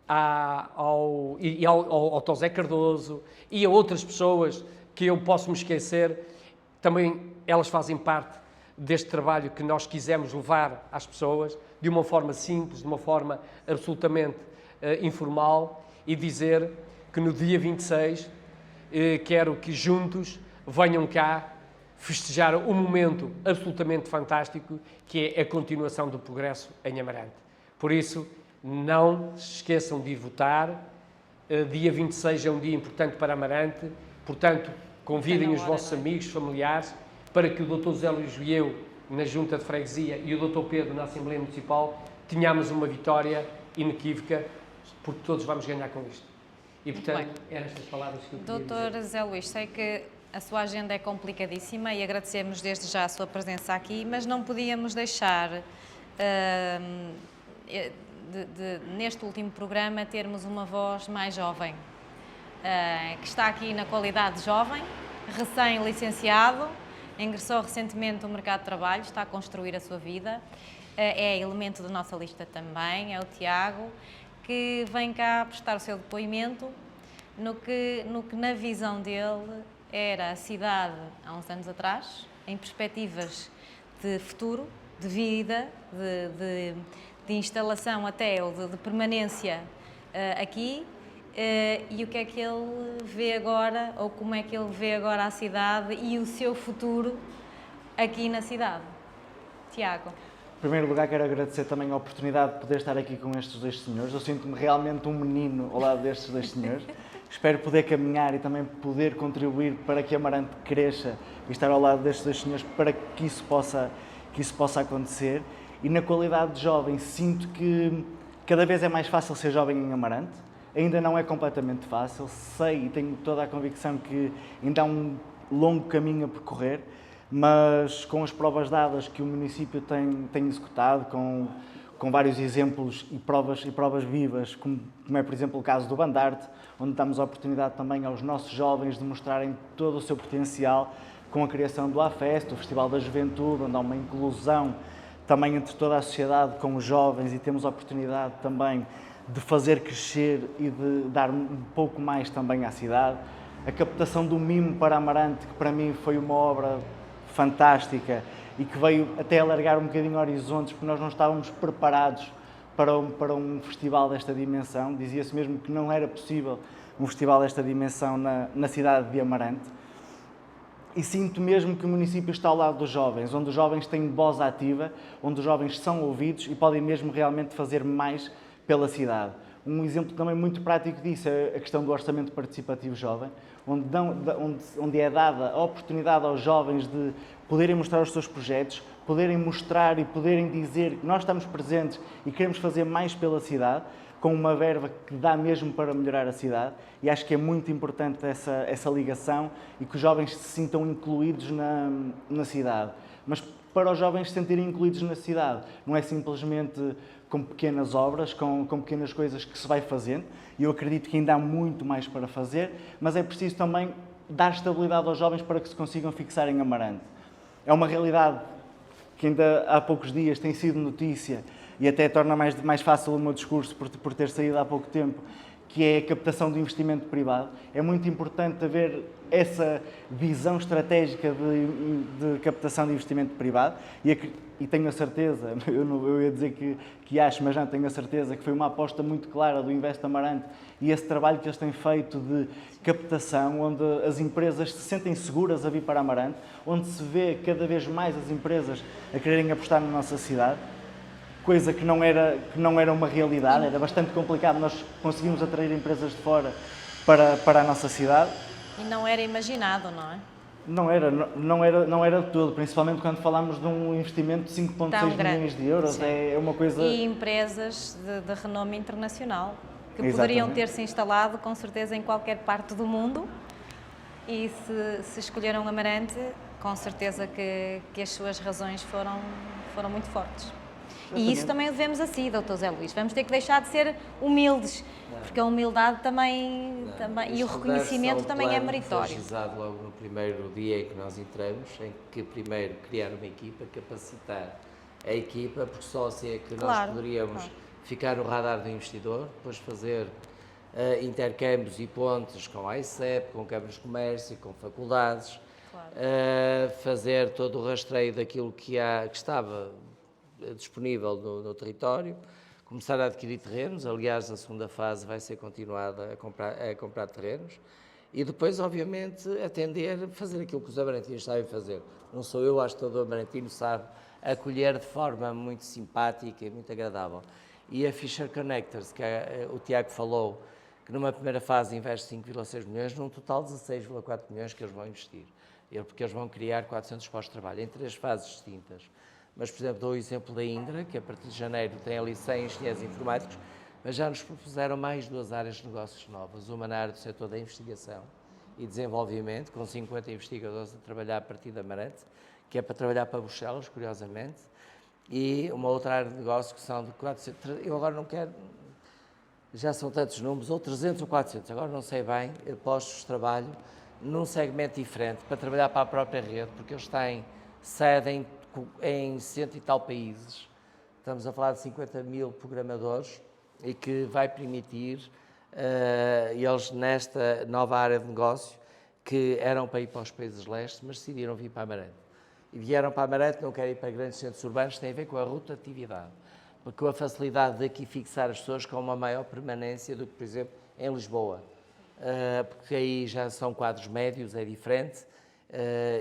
ao José Cardoso e a outras pessoas que eu posso me esquecer. Também elas fazem parte deste trabalho que nós quisemos levar às pessoas de uma forma simples, de uma forma absolutamente informal, e dizer que no dia 26 quero que juntos venham cá festejar um momento absolutamente fantástico, que é a continuação do progresso em Amarante. Por isso, não se esqueçam de ir votar. Dia 26 é um dia importante para Amarante, portanto, convidem os vossos amigos, familiares, para que o Dr. José Luís e eu, na Junta de Freguesia, e o Dr. Pedro, na Assembleia Municipal, tenhamos uma vitória inequívoca, porque todos vamos ganhar com isto. E, portanto, eram estas palavras que eu queria dizer. Dr. José Luís, sei que a sua agenda é complicadíssima e agradecemos desde já a sua presença aqui, mas não podíamos deixar, neste último programa, termos uma voz mais jovem, que está aqui na qualidade de jovem, recém-licenciado, ingressou recentemente no mercado de trabalho, está a construir a sua vida, é elemento da nossa lista também, é o Tiago, que vem cá prestar o seu depoimento no que na visão dele era a cidade há uns anos atrás, em perspectivas de futuro, de vida, de instalação até ou de permanência aqui, e o que é que ele vê agora, ou como é que ele vê agora a cidade e o seu futuro aqui na cidade. Tiago. Em primeiro lugar, quero agradecer também a oportunidade de poder estar aqui com estes dois senhores. Eu sinto-me realmente um menino ao lado destes dois senhores. Espero poder caminhar e também poder contribuir para que Amarante cresça e estar ao lado destes dois senhores para que isso possa acontecer. E na qualidade de jovem, sinto que cada vez é mais fácil ser jovem em Amarante. Ainda não é completamente fácil, sei e tenho toda a convicção que ainda há um longo caminho a percorrer, mas com as provas dadas que o município tem executado, com vários exemplos e provas vivas, como é, por exemplo, o caso do Bandarte, onde damos a oportunidade também aos nossos jovens de mostrarem todo o seu potencial, com a criação do AFEST, o Festival da Juventude, onde há uma inclusão também entre toda a sociedade com os jovens, e temos a oportunidade também de fazer crescer e de dar um pouco mais também à cidade. A captação do Mimo para Amarante, que para mim foi uma obra fantástica e que veio até alargar um bocadinho horizontes, porque nós não estávamos preparados para um festival desta dimensão. Dizia-se mesmo que não era possível um festival desta dimensão na cidade de Amarante. E sinto mesmo que o município está ao lado dos jovens, onde os jovens têm voz ativa, onde os jovens são ouvidos e podem mesmo realmente fazer mais pela cidade. Um exemplo também muito prático disso é a questão do orçamento participativo jovem, onde é dada a oportunidade aos jovens de poderem mostrar os seus projetos, poderem mostrar e poderem dizer que nós estamos presentes e queremos fazer mais pela cidade, com uma verba que dá mesmo para melhorar a cidade, e acho que é muito importante essa ligação e que os jovens se sintam incluídos na cidade. Mas para os jovens se sentirem incluídos na cidade, não é simplesmente com pequenas obras, com pequenas coisas que se vai fazendo, e eu acredito que ainda há muito mais para fazer, mas é preciso também dar estabilidade aos jovens para que se consigam fixar em Amarante. É uma realidade que ainda há poucos dias tem sido notícia e até torna mais fácil o meu discurso por ter saído há pouco tempo, que é a captação de investimento privado. É muito importante haver essa visão estratégica de captação de investimento privado e tenho a certeza, eu ia dizer que acho, mas não tenho a certeza que foi uma aposta muito clara do Invest Amarante e esse trabalho que eles têm feito de captação, onde as empresas se sentem seguras a vir para Amarante, onde se vê cada vez mais as empresas a quererem apostar na nossa cidade, coisa que não era uma realidade, era bastante complicado nós conseguimos atrair empresas de fora para a nossa cidade. E não era imaginado, não é? Não era de todo, principalmente quando falamos de um investimento de 5,6 milhões de euros, sim. É uma coisa... E empresas de renome internacional, que Exatamente. poderiam ter-se instalado com certeza em qualquer parte do mundo, e se escolheram Amarante, com certeza que as suas razões foram muito fortes. E isso também o devemos a si, Dr. Zé Luís. Vamos ter que deixar de ser humildes, porque a humildade também e o reconhecimento também é meritório. Foi realizado logo no primeiro dia em que nós entramos, em que primeiro criar uma equipa, capacitar a equipa, porque só assim é que nós poderíamos ficar no radar do investidor, depois fazer intercâmbios e pontes com a ICEP, com câmaras de comércio, com faculdades, fazer todo o rastreio daquilo que estava disponível no território, começar a adquirir terrenos, aliás a segunda fase vai ser continuada a comprar terrenos e depois obviamente fazer aquilo que os amarantinos sabem fazer. Não sou eu, acho que todo amarantino sabe acolher de forma muito simpática e muito agradável. E a Fisher Connectors, que o Tiago falou, que numa primeira fase investe 5,6 milhões, num total de 16,4 milhões que eles vão investir, porque eles vão criar 400 postos de trabalho em 3 fases distintas. Mas, por exemplo, dou o exemplo da Indra, que a partir de janeiro tem ali 100 engenheiros informáticos, mas já nos propuseram mais 2 áreas de negócios novas, uma na área do setor da investigação e desenvolvimento, com 50 investigadores a trabalhar a partir da Amarante, que é para trabalhar para Bruxelas, curiosamente, e uma outra área de negócio que são de 400, eu agora não quero, já são tantos números, ou 300 ou 400, agora não sei bem, postos de trabalho num segmento diferente, para trabalhar para a própria rede, porque eles têm sede em 100 e tal países, estamos a falar de 50 mil programadores e que vai permitir eles nesta nova área de negócio que eram para ir para os países lestes, mas decidiram vir para Amarante. E vieram para Amarante, não querem ir para grandes centros urbanos, tem a ver com a rotatividade, com a facilidade de aqui fixar as pessoas com uma maior permanência do que, por exemplo, em Lisboa, porque aí já são quadros médios, é diferente,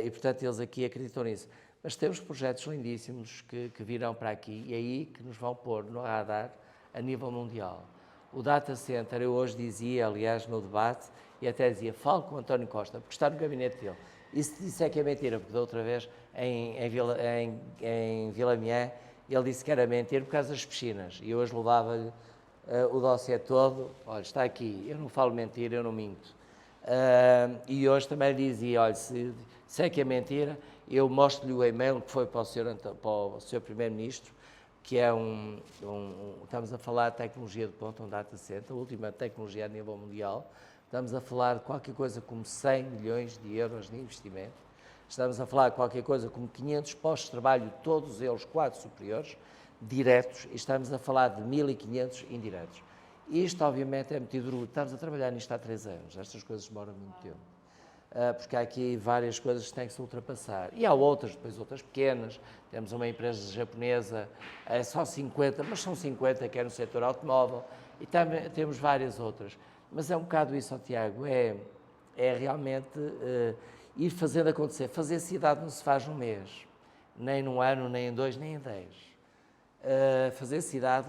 e portanto eles aqui acreditam nisso. Mas temos projetos lindíssimos que virão para aqui e é aí que nos vão pôr no radar a nível mundial. O data center, eu hoje dizia, aliás, no debate, e até dizia, falo com o António Costa, porque está no gabinete dele. E se disser que é mentira, porque da outra vez, em Vila Miã, ele disse que era mentira por causa das piscinas. E eu hoje levava-lhe o dossiê todo, olha, está aqui, eu não falo mentira, eu não minto. E hoje também dizia, olha, se é que é mentira, eu mostro-lhe o e-mail que foi para o Sr. Primeiro-Ministro, que é estamos a falar de tecnologia de ponta, um data center, a última tecnologia a nível mundial, estamos a falar de qualquer coisa como 100 milhões de euros de investimento, estamos a falar de qualquer coisa como 500 postos de trabalho, todos eles 4 superiores, diretos, e estamos a falar de 1.500 indiretos. Isto, obviamente, é muito duro. Estamos a trabalhar nisto há 3 anos. Estas coisas demoram muito tempo. Porque há aqui várias coisas que têm que se ultrapassar. E há outras, depois outras pequenas. Temos uma empresa japonesa, é só 50, mas são 50 que é no setor automóvel. E também temos várias outras. Mas é um bocado isso, Tiago, é realmente ir fazendo acontecer. Fazer cidade não se faz num mês, nem num ano, nem em 2, nem em 10. Fazer cidade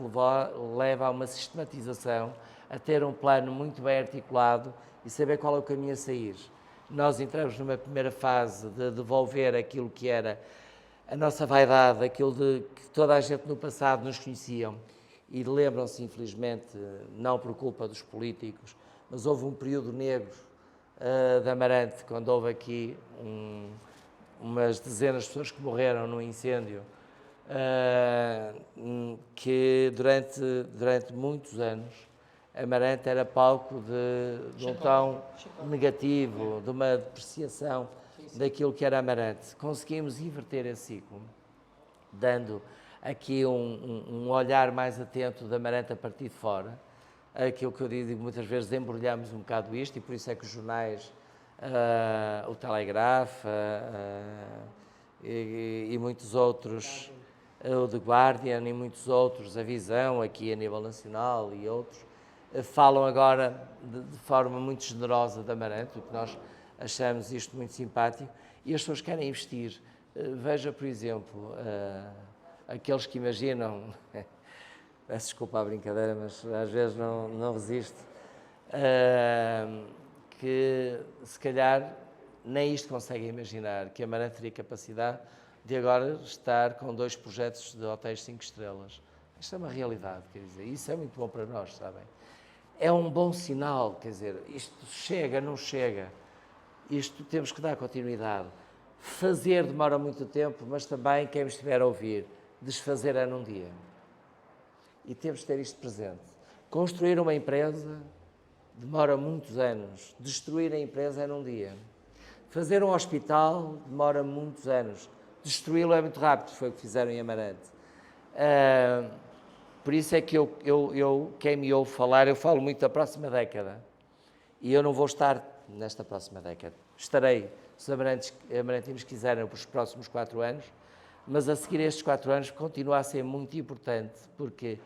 leva a uma sistematização, a ter um plano muito bem articulado e saber qual é o caminho a sair. Nós entramos numa primeira fase de devolver aquilo que era a nossa vaidade, aquilo de que toda a gente no passado nos conheciam. E lembram-se, infelizmente, não por culpa dos políticos, mas houve um período negro de Amarante, quando houve aqui umas dezenas de pessoas que morreram num incêndio, que durante muitos anos Amarante era palco de um tom negativo, de uma depreciação daquilo que era Amarante. Conseguimos inverter esse ciclo, dando aqui um olhar mais atento de Amarante a partir de fora. Aquilo que eu digo muitas vezes, embrulhamos um bocado isto, e por isso é que os jornais, o Telegraph e muitos outros, o The Guardian e muitos outros, a Visão aqui a nível nacional e outros, falam agora de forma muito generosa de Amarante, o que nós achamos isto muito simpático, e as pessoas querem investir. Veja, por exemplo, aqueles que imaginam, peço desculpa à brincadeira, mas às vezes não resisto, que se calhar nem isto conseguem imaginar, que a Amarante teria capacidade de agora estar com 2 projetos de hotéis 5 estrelas. Isto é uma realidade, quer dizer, isso é muito bom para nós, sabem? É um bom sinal, quer dizer, isto chega, não chega, isto temos que dar continuidade. Fazer demora muito tempo, mas também, quem me estiver a ouvir, desfazer é num dia. E temos de ter isto presente. Construir uma empresa demora muitos anos, destruir a empresa é num dia. Fazer um hospital demora muitos anos, destruí-lo é muito rápido, foi o que fizeram em Amarante. Por isso é que quem me ouve falar, eu falo muito da próxima década. E eu não vou estar nesta próxima década. Estarei, se os amarantinos quiserem, para os próximos 4 anos, mas a seguir estes 4 anos continua a ser muito importante, porque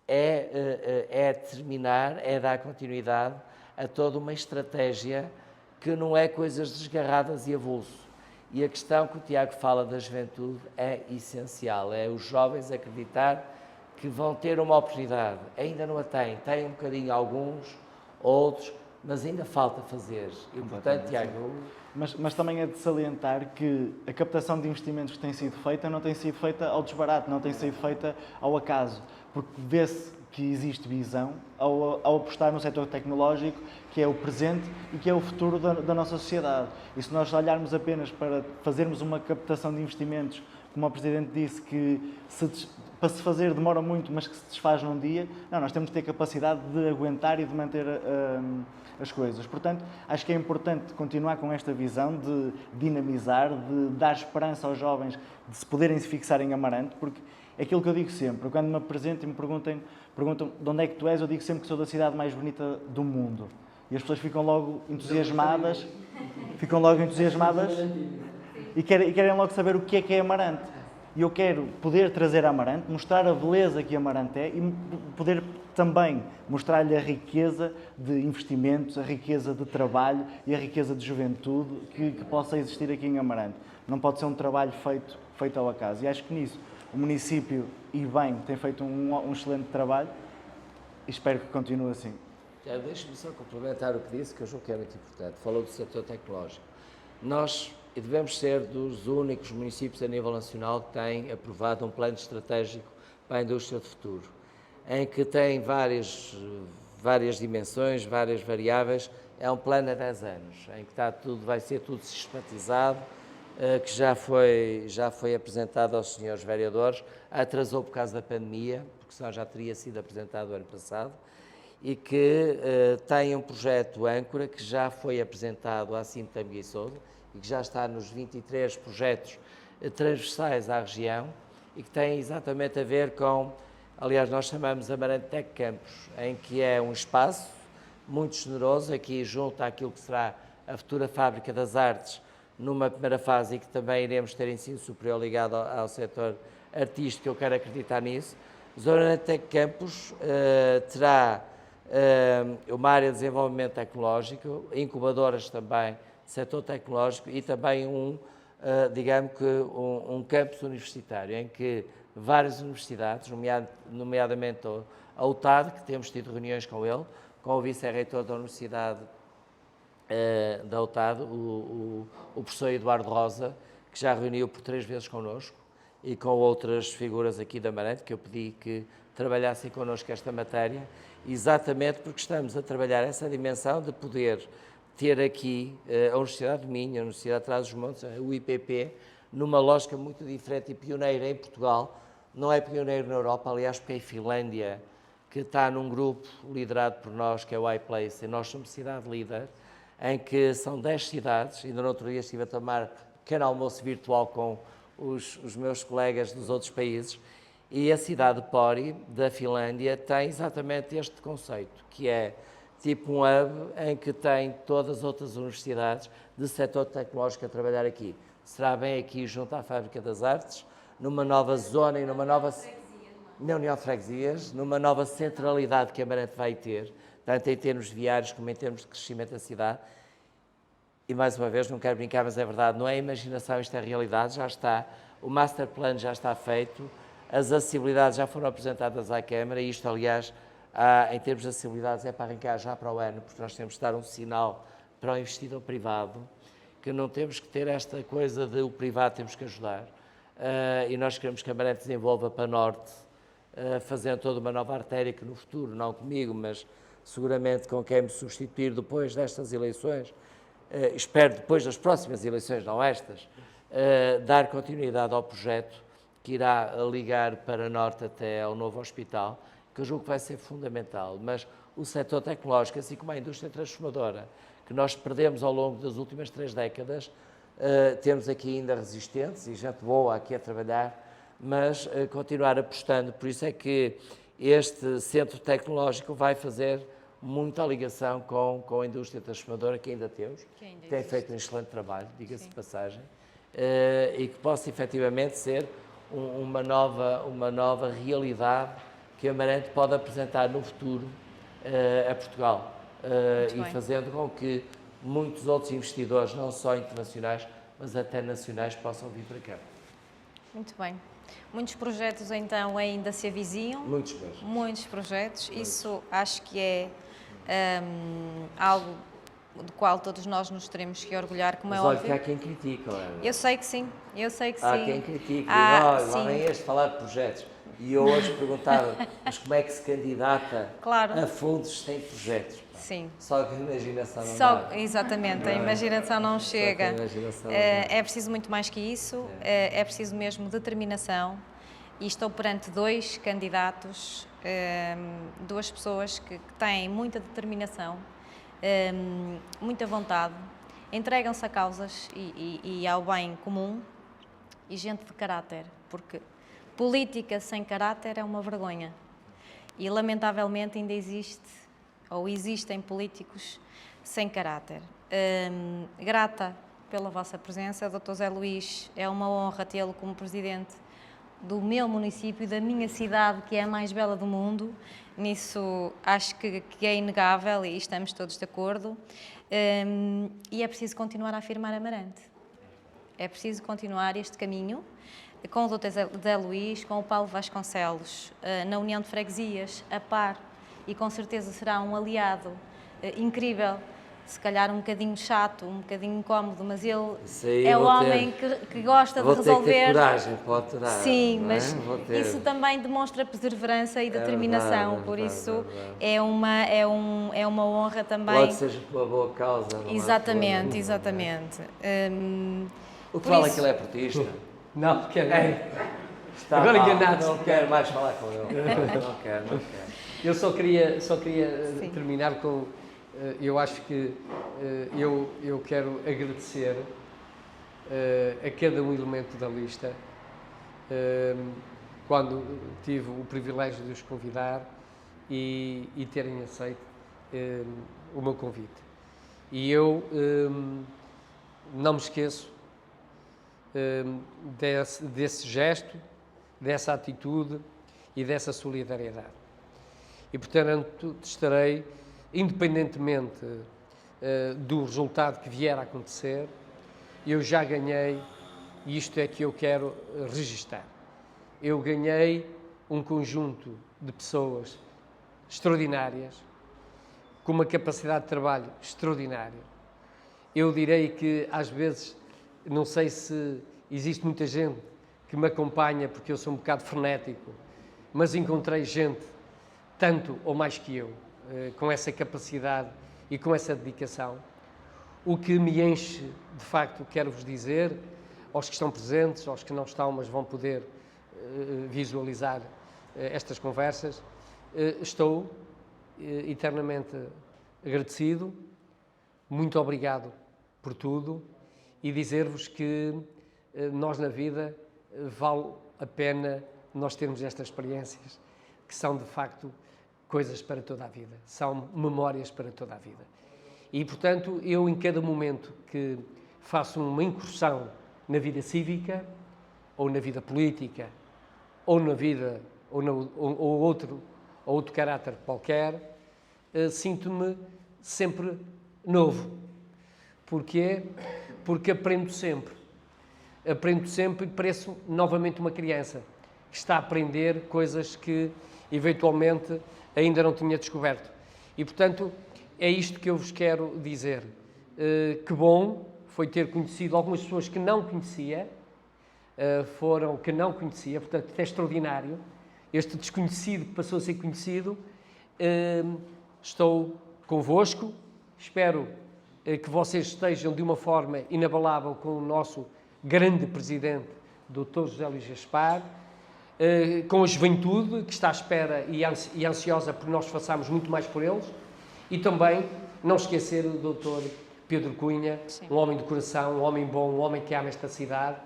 é terminar, é dar continuidade a toda uma estratégia que não é coisas desgarradas e avulso. E a questão que o Tiago fala da juventude é essencial, é os jovens acreditar que vão ter uma oportunidade. Ainda não a têm um bocadinho alguns, outros, mas ainda falta fazer. E, portanto, Tiago... Mas também é de salientar que a captação de investimentos que tem sido feita não tem sido feita ao desbarato, não tem sido feita ao acaso, porque vê-se que existe visão ao apostar no setor tecnológico, que é o presente e que é o futuro da nossa sociedade. E se nós olharmos apenas para fazermos uma captação de investimentos, como o Presidente disse, que para se fazer demora muito, mas que se desfaz num dia, não, nós temos de ter capacidade de aguentar e de manter as coisas. Portanto, acho que é importante continuar com esta visão de dinamizar, de dar esperança aos jovens de se poderem se fixar em Amarante, porque é aquilo que eu digo sempre, quando me apresento e me perguntam de onde é que tu és, eu digo sempre que sou da cidade mais bonita do mundo. E as pessoas ficam logo entusiasmadas e querem logo saber o que é Amarante. E eu quero poder trazer a Amarante, mostrar a beleza que Amarante é e poder também mostrar-lhe a riqueza de investimentos, a riqueza de trabalho e a riqueza de juventude que possa existir aqui em Amarante. Não pode ser um trabalho feito ao acaso. E acho que nisso o município, e bem, tem feito um excelente trabalho e espero que continue assim. Deixe-me só complementar o que disse, que eu julgo que é muito importante. Falou do setor tecnológico. Nós devemos ser dos únicos municípios a nível nacional que têm aprovado um plano estratégico para a indústria de futuro, em que tem várias dimensões, várias variáveis. É um plano a 10 anos, em que vai ser tudo sistematizado, que já foi apresentado aos senhores vereadores, atrasou por causa da pandemia, porque senão já teria sido apresentado o ano passado, e que tem um projeto âncora que já foi apresentado à Cinta Miguel Sousa e que já está nos 23 projetos transversais à região e que tem exatamente a ver com Aliás, nós chamamos Amarante Tech Campus, em que é um espaço muito generoso, aqui junto àquilo que será a futura Fábrica das Artes, numa primeira fase, e que também iremos ter ensino superior ligado ao setor artístico, eu quero acreditar nisso. O Amarante Tech Campus terá uma área de desenvolvimento tecnológico, incubadoras também, setor tecnológico, e também digamos que um campus universitário, em que várias universidades, nomeadamente a UTAD, que temos tido reuniões com ele, com o vice-reitor da Universidade da UTAD, o professor Eduardo Rosa, que já reuniu por 3 vezes connosco, e com outras figuras aqui da Amarante, que eu pedi que trabalhassem connosco esta matéria, exatamente porque estamos a trabalhar essa dimensão de poder ter aqui a Universidade do Minho, a Universidade de Trás-os-Montes, o IPP, numa lógica muito diferente e pioneira em Portugal. Não é pioneiro na Europa, aliás, porque é a Finlândia, que está num grupo liderado por nós, que é o iPlace, e nós somos cidade líder, em que são 10 cidades. Ainda no outro dia estive a tomar pequeno almoço virtual com os meus colegas dos outros países, e a cidade de Pori, da Finlândia, tem exatamente este conceito, que é tipo um hub em que tem todas as outras universidades do setor tecnológico a trabalhar aqui. Será bem aqui junto à Fábrica das Artes, numa nova zona e numa nova... Na União de Freguesias, numa nova centralidade que a Amarante vai ter, tanto em termos viários como em termos de crescimento da cidade. E mais uma vez, não quero brincar, mas é verdade, não é imaginação, isto é realidade, já está, o master plan já está feito, as acessibilidades já foram apresentadas à Câmara, e isto, aliás, em termos de acessibilidades, é para arrancar já para o ano, porque nós temos de dar um sinal para o investidor privado, que não temos que ter esta coisa de o privado temos que ajudar, e nós queremos que a Amarante desenvolva para norte, fazendo toda uma nova artéria que no futuro, não comigo, mas seguramente com quem me substituir depois destas eleições, espero depois das próximas eleições, não estas, dar continuidade ao projeto que irá ligar para norte até ao novo hospital, que eu julgo que vai ser fundamental, mas o setor tecnológico, assim como a indústria transformadora, que nós perdemos ao longo das últimas 3 décadas, temos aqui ainda resistentes e gente boa aqui a trabalhar, mas continuar apostando. Por isso é que este centro tecnológico vai fazer muita ligação com a indústria transformadora que ainda temos, que tem feito um excelente trabalho, diga-se de passagem, e que possa efetivamente ser uma nova realidade que a Amarante pode apresentar no futuro a Portugal, e fazendo com que muitos outros investidores, não só internacionais, mas até nacionais, possam vir para cá. Muito bem. Muitos projetos, então, ainda se avizinham. Muitos projetos. Muitos projetos. Isso acho que é algo do qual todos nós nos teremos que orgulhar, como mas é olha óbvio. Que há quem critica, olha. Eu sei que sim, eu sei que sim. Há quem critique, olha, lá vem este falar de projetos. E eu hoje perguntava, mas como é que se candidata a fundos sem projetos? Pá? Sim. Só que a imaginação não dá. Exatamente, a imaginação não chega. Imaginação É preciso muito mais que isso, é preciso mesmo determinação. E estou perante 2 candidatos, 2 pessoas que têm muita determinação, muita vontade, entregam-se a causas e ao bem comum, e gente de caráter, porque política sem caráter é uma vergonha. E, lamentavelmente, ainda existem políticos sem caráter. Grata pela vossa presença, Dr. Zé Luís, é uma honra tê-lo como presidente do meu município e da minha cidade, que é a mais bela do mundo. Nisso acho que é inegável e estamos todos de acordo. E é preciso continuar a afirmar Amarante. É preciso continuar este caminho com o Dr. Zé Luís, com o Paulo Vasconcelos, na União de Freguesias, a par, e com certeza será um aliado incrível, se calhar um bocadinho chato, um bocadinho incómodo, mas ele é o homem que gosta de resolver. Vou ter que ter coragem para aturar. Sim, mas isso também demonstra perseverança e determinação, por isso é uma honra também. Pode ser por uma boa causa. Exatamente. O que fala que ele é portista? Não, quero. Agora enganado. Não quero mais falar com ele. Não quero. Eu só queria terminar com... Eu acho que eu quero agradecer a cada um elemento da lista quando tive o privilégio de os convidar e terem aceito o meu convite. E eu não me esqueço desse gesto, dessa atitude e dessa solidariedade. E, portanto, estarei, independentemente do resultado que vier a acontecer, eu já ganhei, e isto é que eu quero registar. Eu ganhei um conjunto de pessoas extraordinárias, com uma capacidade de trabalho extraordinária. Eu direi que, às vezes, não sei se existe muita gente que me acompanha porque eu sou um bocado frenético, mas encontrei gente, tanto ou mais que eu, com essa capacidade e com essa dedicação. O que me enche, de facto, quero-vos dizer, aos que estão presentes, aos que não estão, mas vão poder visualizar estas conversas, estou eternamente agradecido, muito obrigado por tudo e dizer-vos que nós na vida vale a pena nós termos estas experiências que são de facto coisas para toda a vida, são memórias para toda a vida. E portanto eu em cada momento que faço uma incursão na vida cívica ou na vida política ou na vida ou outro caráter qualquer, sinto-me sempre novo. Porquê? Porque aprendo sempre e pareço novamente uma criança que está a aprender coisas que eventualmente ainda não tinha descoberto. E portanto é isto que eu vos quero dizer. Que bom foi ter conhecido algumas pessoas que não conhecia, portanto é extraordinário. Este desconhecido que passou a ser conhecido, estou convosco, espero que vocês estejam de uma forma inabalável com o nosso grande presidente, Dr. José Luís Gaspar, com a juventude que está à espera e ansiosa por nós façamos muito mais por eles, e também não esquecer o Dr. Pedro Cunha, um homem de coração, um homem bom, um homem que ama esta cidade,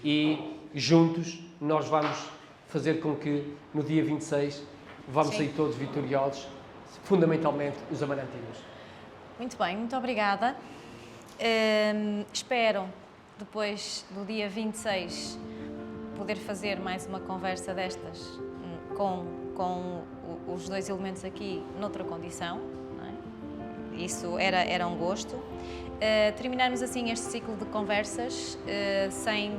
e juntos nós vamos fazer com que no dia 26 vamos sair todos vitoriosos, fundamentalmente os amarantinos. Muito bem, muito obrigada. Espero, depois do dia 26, poder fazer mais uma conversa destas com os dois elementos aqui noutra condição. Não é? Isso era um gosto. Terminarmos assim este ciclo de conversas sem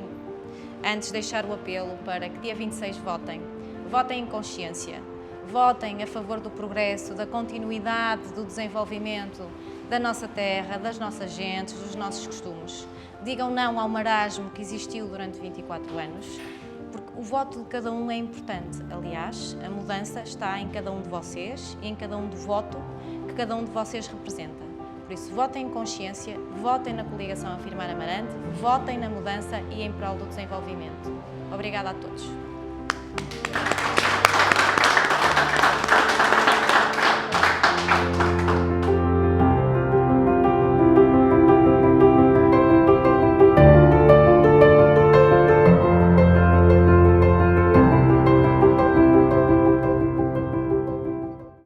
antes deixar o apelo para que dia 26 votem. Votem em consciência. Votem a favor do progresso, da continuidade do desenvolvimento da nossa terra, das nossas gentes, dos nossos costumes. Digam não ao marasmo que existiu durante 24 anos, porque o voto de cada um é importante. Aliás, a mudança está em cada um de vocês e em cada um do voto que cada um de vocês representa. Por isso, votem em consciência, votem na coligação Afirmar Amarante, votem na mudança e em prol do desenvolvimento. Obrigada a todos.